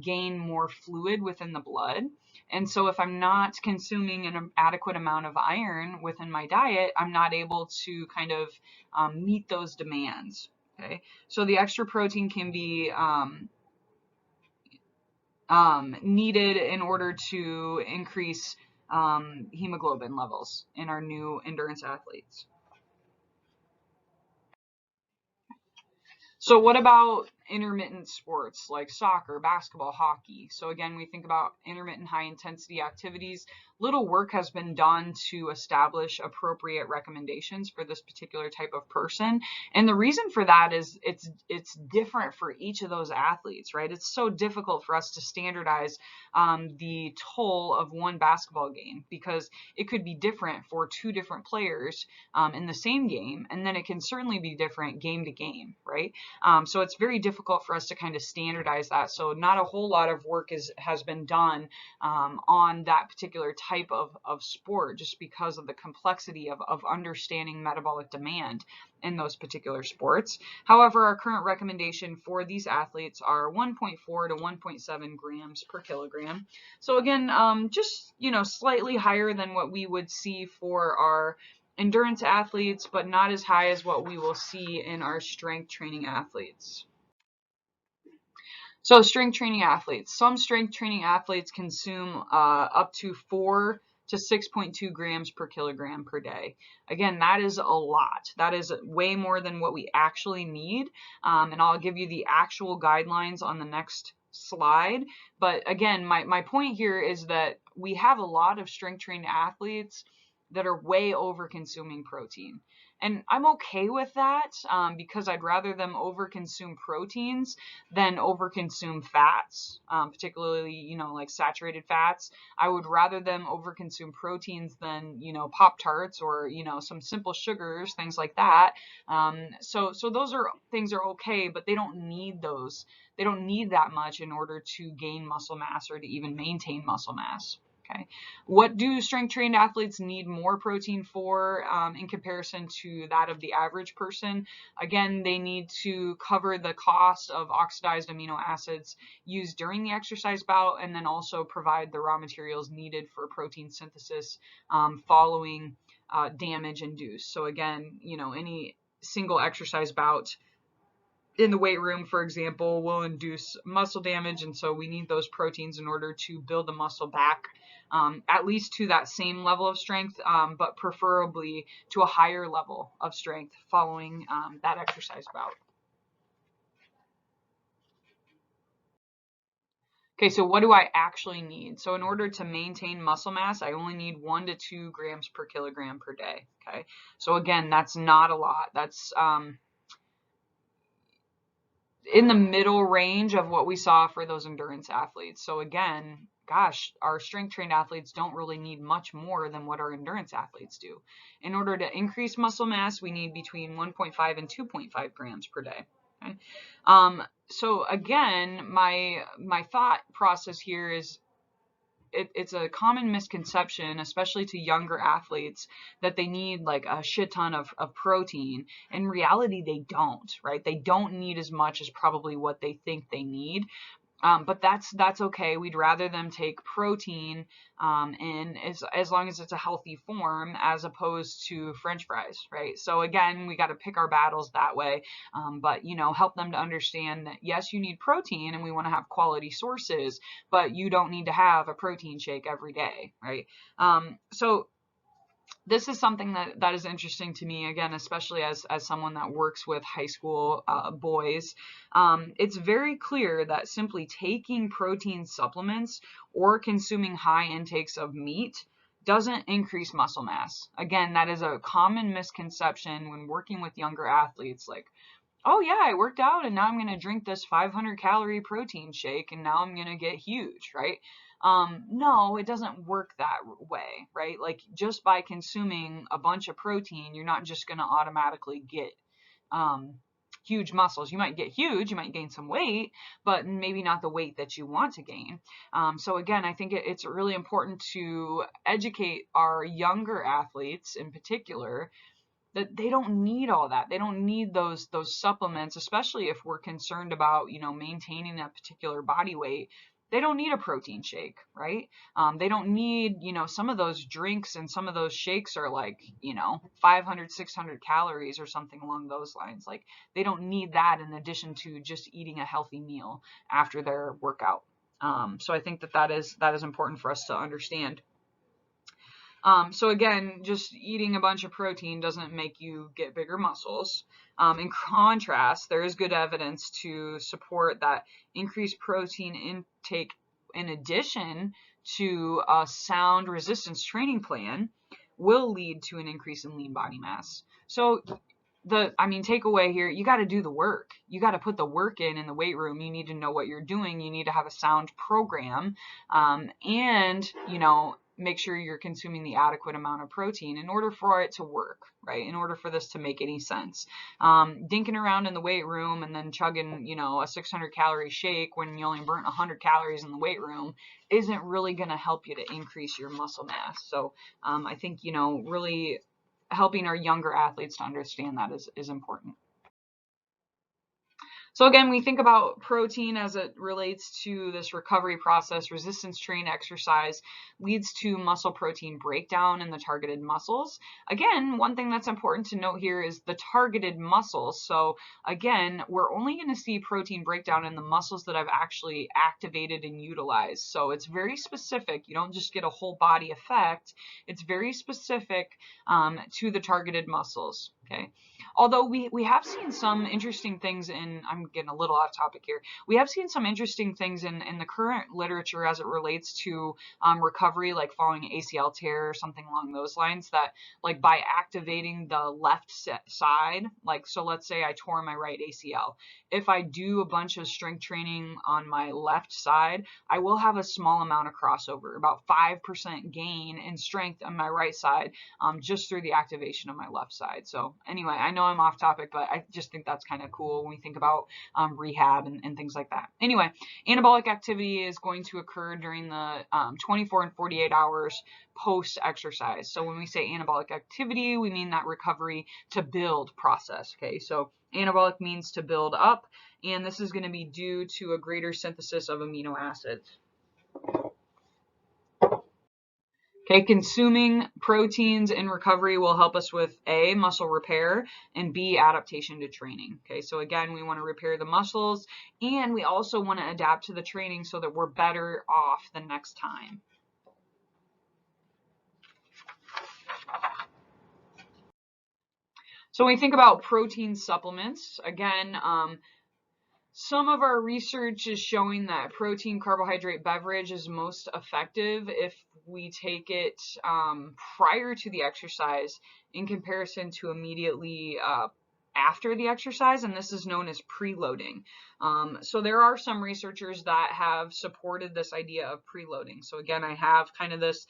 gain more fluid within the blood. And so if I'm not consuming an adequate amount of iron within my diet, I'm not able to kind of meet those demands. Okay, so the extra protein can be needed in order to increase hemoglobin levels in our new endurance athletes. So what about intermittent sports like soccer, basketball, hockey? So again, we think about intermittent high intensity activities. Little work has been done to establish appropriate recommendations for this particular type of person. And the reason for that is it's different for each of those athletes, right? It's so difficult for us to standardize the toll of one basketball game because it could be different for two different players in the same game. And then it can certainly be different game to game, right? So it's very difficult for us to kind of standardize that. So not a whole lot of work has been done on that particular type of sport just because of the complexity of understanding metabolic demand in those particular sports. However, our current recommendation for these athletes are 1.4 to 1.7 grams per kilogram. So again, just, slightly higher than what we would see for our endurance athletes, but not as high as what we will see in our strength training athletes. So strength training athletes, some strength training athletes consume up to 4 to 6.2 grams per kilogram per day. Again, that is a lot. That is way more than what we actually need. And I'll give you the actual guidelines on the next slide. But again, my point here is that we have a lot of strength trained athletes that are way over consuming protein. And I'm okay with that because I'd rather them overconsume proteins than overconsume fats, particularly, like saturated fats. I would rather them overconsume proteins than, Pop-Tarts or, some simple sugars, things like that. So those things are okay, but they don't need those. They don't need that much in order to gain muscle mass or to even maintain muscle mass. Okay. What do strength trained athletes need more protein for in comparison to that of the average person? Again, they need to cover the cost of oxidized amino acids used during the exercise bout and then also provide the raw materials needed for protein synthesis following damage induced. So again, any single exercise bout in the weight room, for example, will induce muscle damage. And so we need those proteins in order to build the muscle back at least to that same level of strength, but preferably to a higher level of strength following that exercise bout. Okay, so what do I actually need? So in order to maintain muscle mass, I only need 1 to 2 grams per kilogram per day. Okay, so again, that's not a lot. That's in the middle range of what we saw for those endurance athletes. So again, gosh, our strength trained athletes don't really need much more than what our endurance athletes do. In order to increase muscle mass, we need between 1.5 and 2.5 grams per day. Okay? So again, my thought process here is it's a common misconception, especially to younger athletes, that they need like a shit ton of protein. In reality, they don't, right? They don't need as much as probably what they think they need. But that's okay. We'd rather them take protein in as long as it's a healthy form as opposed to French fries, right? So again, we got to pick our battles that way. But help them to understand that yes, you need protein and we want to have quality sources, but you don't need to have a protein shake every day, right? So this is something that is interesting to me, again, especially as someone that works with high school boys. It's very clear that simply taking protein supplements or consuming high intakes of meat doesn't increase muscle mass. Again, that is a common misconception when working with younger athletes. Like, oh yeah, I worked out and now I'm going to drink this 500 calorie protein shake and now I'm going to get huge, right? No, it doesn't work that way, right? Like just by consuming a bunch of protein, you're not just going to automatically get um, huge muscles. You might get huge, you might gain some weight, but maybe not the weight that you want to gain. So again, I think it's really important to educate our younger athletes in particular that they don't need all that. They don't need those supplements, especially if we're concerned about, you know, maintaining a particular body weight. They don't need a protein shake, right? They don't need, you know, some of those drinks and some of those shakes are like, you know, 500, 600 calories or something along those lines. Like they don't need that in addition to just eating a healthy meal after their workout. So I think that is important for us to understand. So again, just eating a bunch of protein doesn't make you get bigger muscles. In contrast, there is good evidence to support that increased protein intake in addition to a sound resistance training plan will lead to an increase in lean body mass. So takeaway here, you got to do the work. You got to put the work in the weight room. You need to know what you're doing. You need to have a sound program, and, you know, make sure you're consuming the adequate amount of protein in order for it to work, right? In order for this to make any sense. Dinking around in the weight room and then chugging, you know, a 600 calorie shake when you only burnt 100 calories in the weight room isn't really going to help you to increase your muscle mass. So I think, you know, really helping our younger athletes to understand that is important. So again, we think about protein as it relates to this recovery process. Resistance trained exercise leads to muscle protein breakdown in the targeted muscles. Again, one thing that's important to note here is the targeted muscles. So again, we're only going to see protein breakdown in the muscles that I've actually activated and utilized. So it's very specific. You don't just get a whole body effect. It's very specific to the targeted muscles. Okay. Although we have seen some interesting things I'm getting a little off topic here. We have seen some interesting things in the current literature as it relates to recovery, like following an ACL tear or something along those lines, that like by activating the left side, like, so let's say I tore my right ACL. If I do a bunch of strength training on my left side, I will have a small amount of crossover, about 5% gain in strength on my right side, just through the activation of my left side. So anyway, I know I'm off topic, but I just think that's kind of cool when we think about rehab and things like that. Anyway, anabolic activity is going to occur during the 24 and 48 hours post exercise. So when we say anabolic activity, we mean that recovery to build process. Okay, so anabolic means to build up, and this is going to be due to a greater synthesis of amino acids. Okay, consuming proteins in recovery will help us with A, muscle repair, and B, adaptation to training. Okay, so again, we want to repair the muscles, and we also want to adapt to the training so that we're better off the next time. So when we think about protein supplements, again, some of our research is showing that protein carbohydrate beverage is most effective if we take it prior to the exercise in comparison to immediately after the exercise, and this is known as preloading. So there are some researchers that have supported this idea of preloading. So again, I have kind of this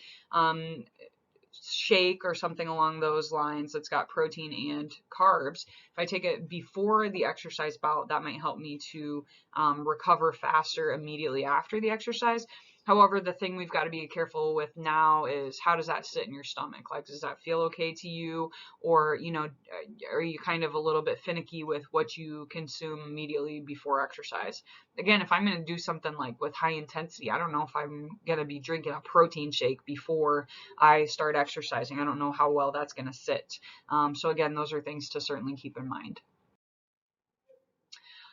shake or something along those lines that's got protein and carbs. If I take it before the exercise bout, that might help me to recover faster immediately after the exercise. However, the thing we've got to be careful with now is, how does that sit in your stomach? Like, does that feel okay to you? Or, you know, are you kind of a little bit finicky with what you consume immediately before exercise? Again, if I'm going to do something like with high intensity, I don't know if I'm going to be drinking a protein shake before I start exercising. I don't know how well that's going to sit. So again, those are things to certainly keep in mind.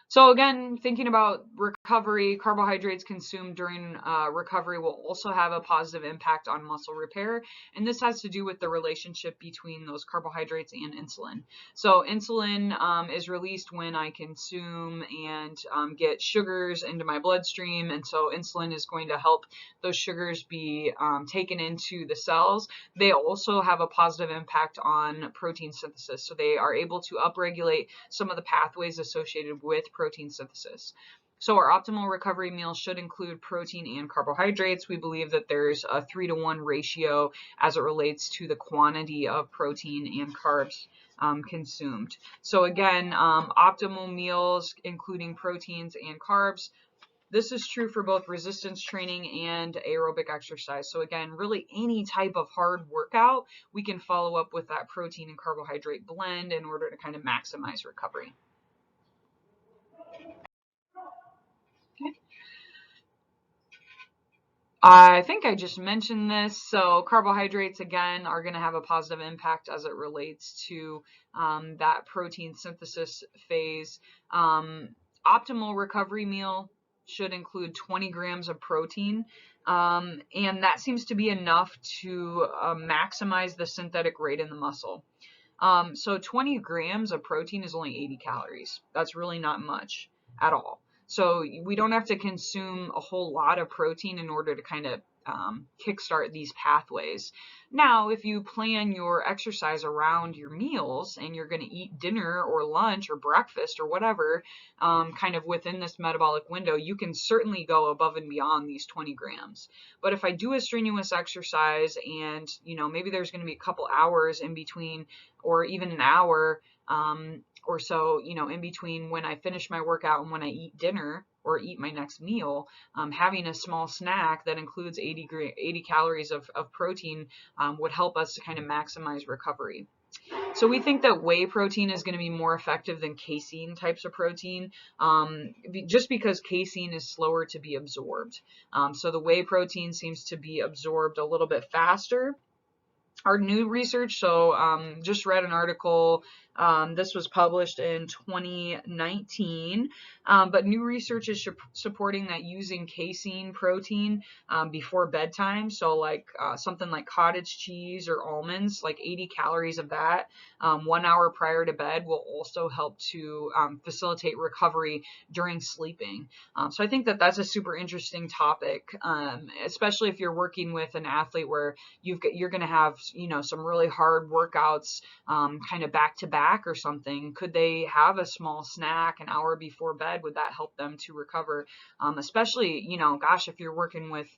So again, thinking about recovery, carbohydrates consumed during recovery will also have a positive impact on muscle repair. And this has to do with the relationship between those carbohydrates and insulin. So insulin is released when I consume and get sugars into my bloodstream. And so insulin is going to help those sugars be taken into the cells. They also have a positive impact on protein synthesis. So they are able to upregulate some of the pathways associated with protein synthesis. So our optimal recovery meal should include protein and carbohydrates. We believe that there's a 3-to-1 ratio as it relates to the quantity of protein and carbs consumed. So again, optimal meals including proteins and carbs. This is true for both resistance training and aerobic exercise. So again, really any type of hard workout, we can follow up with that protein and carbohydrate blend in order to kind of maximize recovery. Okay. I think I just mentioned this. So carbohydrates, again, are going to have a positive impact as it relates to that protein synthesis phase. Optimal recovery meal should include 20 grams of protein. And that seems to be enough to maximize the synthetic rate in the muscle. So 20 grams of protein is only 80 calories. That's really not much at all. So we don't have to consume a whole lot of protein in order to kind of kickstart these pathways. Now, if you plan your exercise around your meals and you're going to eat dinner or lunch or breakfast or whatever, kind of within this metabolic window, you can certainly go above and beyond these 20 grams. But if I do a strenuous exercise and, maybe there's going to be a couple hours in between or even an hour or so, in between when I finish my workout and when I eat dinner or eat my next meal, having a small snack that includes 80 calories of protein would help us to kind of maximize recovery. So we think that whey protein is going to be more effective than casein types of protein, just because casein is slower to be absorbed. So the whey protein seems to be absorbed a little bit faster. Our new research, so just read an article, this was published in 2019, but new research is supporting that using casein protein before bedtime, so like something like cottage cheese or almonds, like 80 calories of that 1 hour prior to bed will also help to facilitate recovery during sleeping. So I think that that's a super interesting topic, especially if you're working with an athlete where you're going to have some really hard workouts kind of back to back or something. Could they have a small snack an hour before bed? Would that help them to recover? Especially, gosh, if you're working with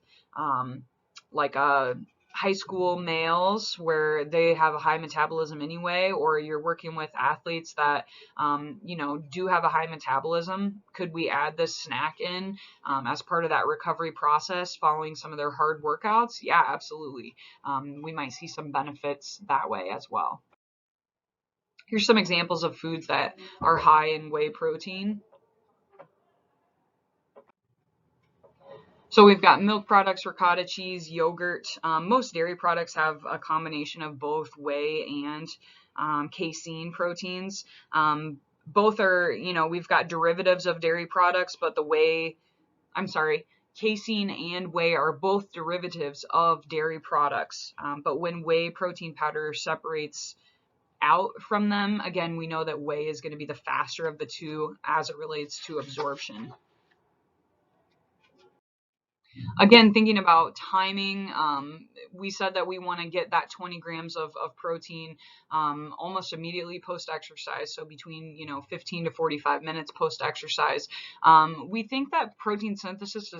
like high school males where they have a high metabolism anyway, or you're working with athletes that, do have a high metabolism, could we add this snack in as part of that recovery process following some of their hard workouts? Yeah, absolutely. We might see some benefits that way as well. Here's some examples of foods that are high in whey protein. So we've got milk products, ricotta cheese, yogurt. Most dairy products have a combination of both whey and casein proteins. Both are, we've got derivatives of dairy products, but casein and whey are both derivatives of dairy products. But when whey protein powder separates out from them, again, we know that whey is going to be the faster of the two as it relates to absorption. Again, thinking about timing, we said that we want to get that 20 grams of protein almost immediately post-exercise, so between 15 to 45 minutes post-exercise. We think that protein synthesis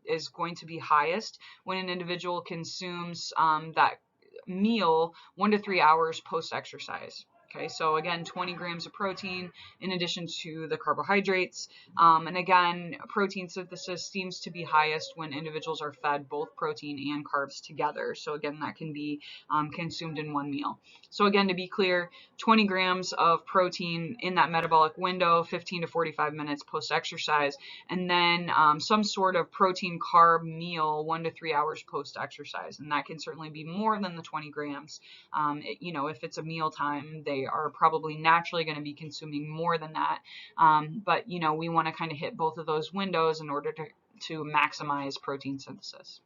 is going to be highest when an individual consumes that meal 1 to 3 hours post-exercise. Okay, so again, 20 grams of protein in addition to the carbohydrates. And again, protein synthesis seems to be highest when individuals are fed both protein and carbs together. So again, that can be consumed in one meal. So again, to be clear, 20 grams of protein in that metabolic window, 15 to 45 minutes post-exercise, and then some sort of protein carb meal 1 to 3 hours post-exercise. And that can certainly be more than the 20 grams. If it's a meal time, they they are probably naturally going to be consuming more than that. But, you know, we want to kind of hit both of those windows in order to maximize protein synthesis.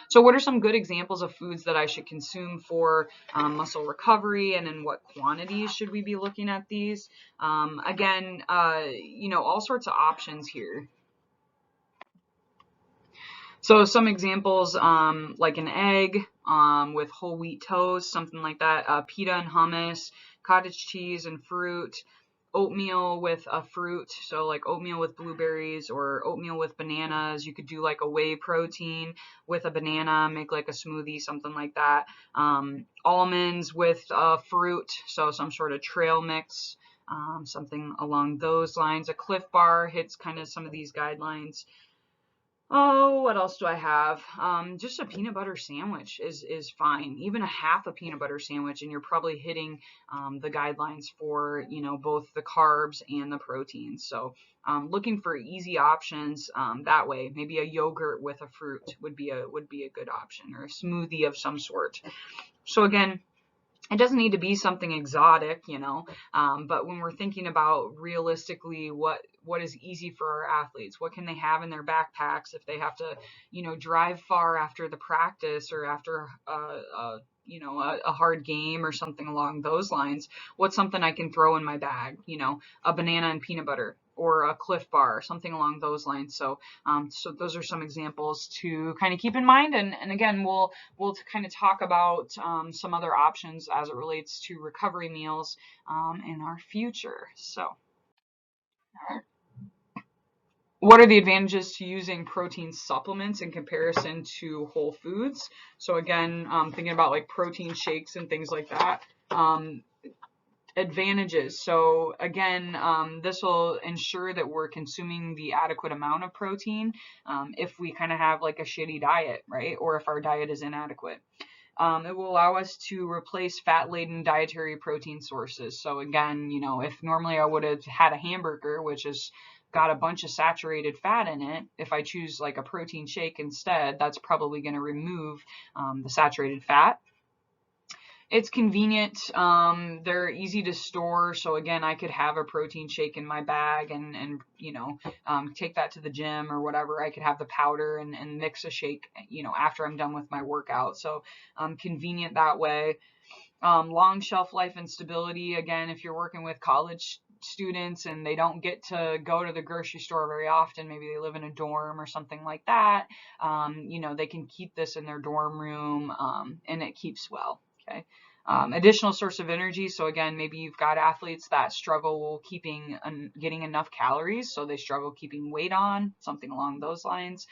So what are some good examples of foods that I should consume for muscle recovery, and in what quantities should we be looking at these? Again, you know, all sorts of options here. So some examples, like an egg with whole wheat toast, something like that, pita and hummus, cottage cheese and fruit, oatmeal with a fruit, so like oatmeal with blueberries or oatmeal with bananas. You could do like a whey protein with a banana, make like a smoothie, something like that. Almonds with fruit, so some sort of trail mix, something along those lines. A Cliff Bar hits kind of some of these guidelines. Oh, what else do I have? Just a peanut butter sandwich is fine. Even a half a peanut butter sandwich, and you're probably hitting the guidelines for, you know, both the carbs and the proteins. So looking for easy options that way. Maybe a yogurt with a fruit would be a good option, or a smoothie of some sort. So again, it doesn't need to be something exotic, you know, but when we're thinking about realistically what is easy for our athletes, what can they have in their backpacks if they have to, you know, drive far after the practice, or after you know, a hard game or something along those lines. What's something I can throw in my bag? You know, a banana and peanut butter, or a Cliff Bar, something along those lines. So so those are some examples to kind of keep in mind. And again, we'll kind of talk about some other options as it relates to recovery meals in our future. So what are the advantages to using protein supplements in comparison to whole foods? So again, thinking about like protein shakes and things like that. Advantages. So again, this will ensure that we're consuming the adequate amount of protein if we kind of have like a shitty diet, right? Or if our diet is inadequate. It will allow us to replace fat-laden dietary protein sources. So again, you know, if normally I would have had a hamburger, which has got a bunch of saturated fat in it, if I choose like a protein shake instead, that's probably going to remove the saturated fat. It's convenient. They're easy to store. So again, I could have a protein shake in my bag and you know, take that to the gym or whatever. I could have the powder and mix a shake, you know, after I'm done with my workout. So convenient that way. Long shelf life and stability. Again, if you're working with college students and they don't get to go to the grocery store very often, maybe they live in a dorm or something like that, you know, they can keep this in their dorm room and it keeps well. Okay. Additional source of energy. So again, maybe you've got athletes that struggle getting enough calories, so they struggle keeping weight on, something along those lines.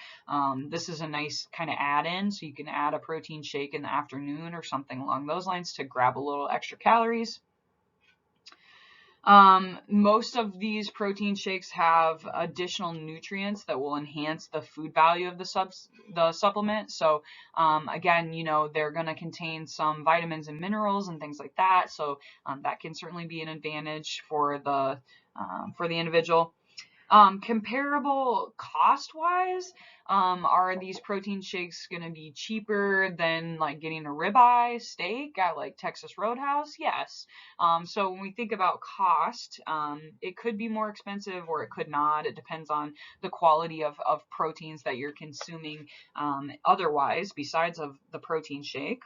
This is a nice kind of add-in, so you can add a protein shake in the afternoon or something along those lines to grab a little extra calories. Most of these protein shakes have additional nutrients that will enhance the food value of the supplement. So again, you know, they're going to contain some vitamins and minerals and things like that. So that can certainly be an advantage for the individual. Comparable cost-wise, are these protein shakes going to be cheaper than like getting a ribeye steak at like Texas Roadhouse? Yes. So when we think about cost, it could be more expensive or it could not. It depends on the quality of proteins that you're consuming otherwise besides of the protein shake.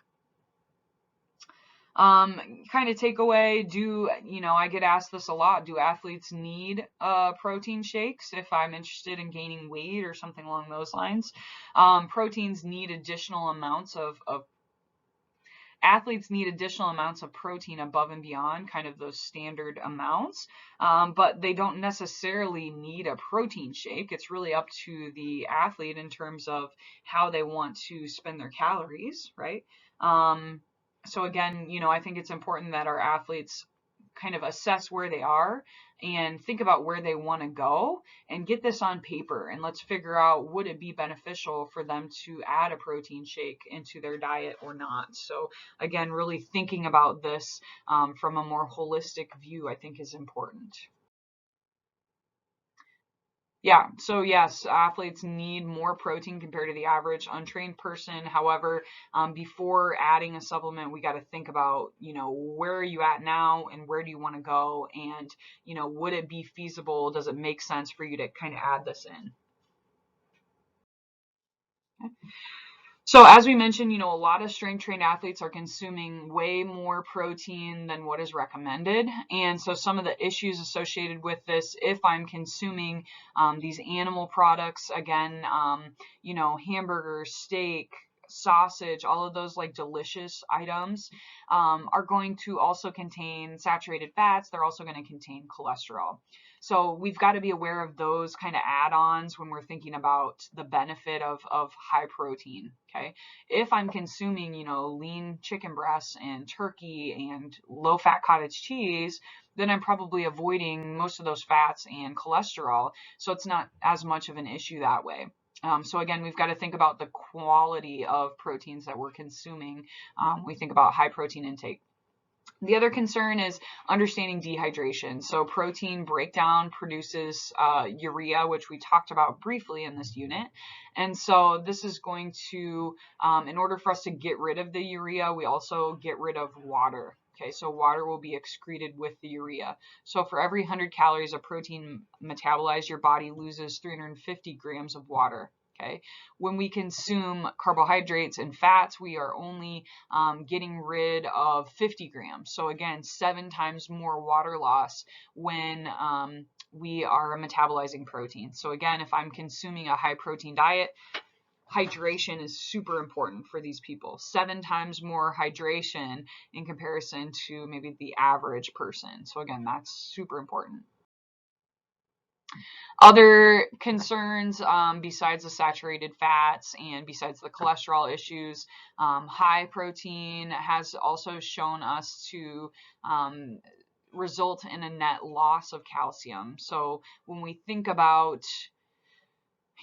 Kind of takeaway, I get asked this a lot, do athletes need protein shakes if I'm interested in gaining weight or something along those lines? Proteins need additional amounts of Athletes need additional amounts of protein above and beyond kind of those standard amounts, but they don't necessarily need a protein shake. It's really up to the athlete in terms of how they want to spend their calories, right? So again, I think it's important that our athletes kind of assess where they are and think about where they want to go and get this on paper, and let's figure out, would it be beneficial for them to add a protein shake into their diet or not. So again, really thinking about this from a more holistic view, I think, is important. Yeah, so yes, athletes need more protein compared to the average untrained person. However, before adding a supplement, we got to think about, where are you at now and where do you want to go? And, would it be feasible? Does it make sense for you to kind of add this in? So as we mentioned, a lot of strength trained athletes are consuming way more protein than what is recommended. And so some of the issues associated with this, if I'm consuming these animal products, again, hamburgers, steak, sausage, all of those like delicious items are going to also contain saturated fats. They're also going to contain cholesterol. So we've got to be aware of those kind of add-ons when we're thinking about the benefit of high protein. Okay. If I'm consuming, lean chicken breasts and turkey and low-fat cottage cheese, then I'm probably avoiding most of those fats and cholesterol. So it's not as much of an issue that way. So again, we've got to think about the quality of proteins that we're consuming. We think about high protein intake. The other concern is understanding dehydration. So protein breakdown produces urea, which we talked about briefly in this unit. And so this is going to, in order for us to get rid of the urea, we also get rid of water. Okay, so water will be excreted with the urea. So for every 100 calories of protein metabolized, your body loses 350 grams of water. Okay, when we consume carbohydrates and fats, we are only getting rid of 50 grams. So again, 7 times more water loss when we are metabolizing protein. So again, if I'm consuming a high protein diet, hydration is super important for these people. 7 times more hydration in comparison to maybe the average person. So again, that's super important. Other concerns, besides the saturated fats and besides the cholesterol issues, high protein has also shown us to result in a net loss of calcium. So when we think about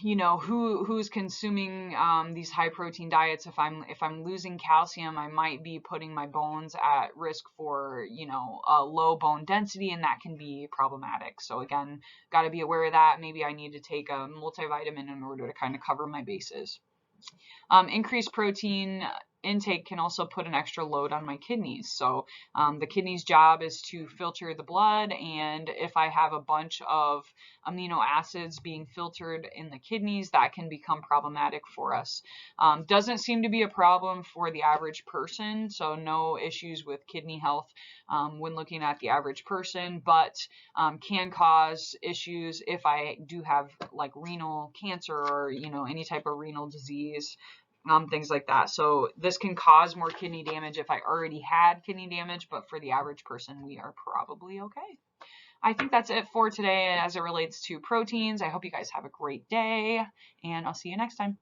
who's consuming these high protein diets, if I'm losing calcium, I might be putting my bones at risk for a low bone density, and that can be problematic. So again, got to be aware of that. Maybe I need to take a multivitamin in order to kind of cover my bases. Increased protein intake can also put an extra load on my kidneys. So the kidney's job is to filter the blood, and if I have a bunch of amino acids being filtered in the kidneys, that can become problematic for us. Doesn't seem to be a problem for the average person, so no issues with kidney health when looking at the average person, but can cause issues if I do have like renal cancer or any type of renal disease, things like that. So this can cause more kidney damage if I already had kidney damage, but for the average person, we are probably okay. I think that's it for today as it relates to proteins. I hope you guys have a great day, and I'll see you next time.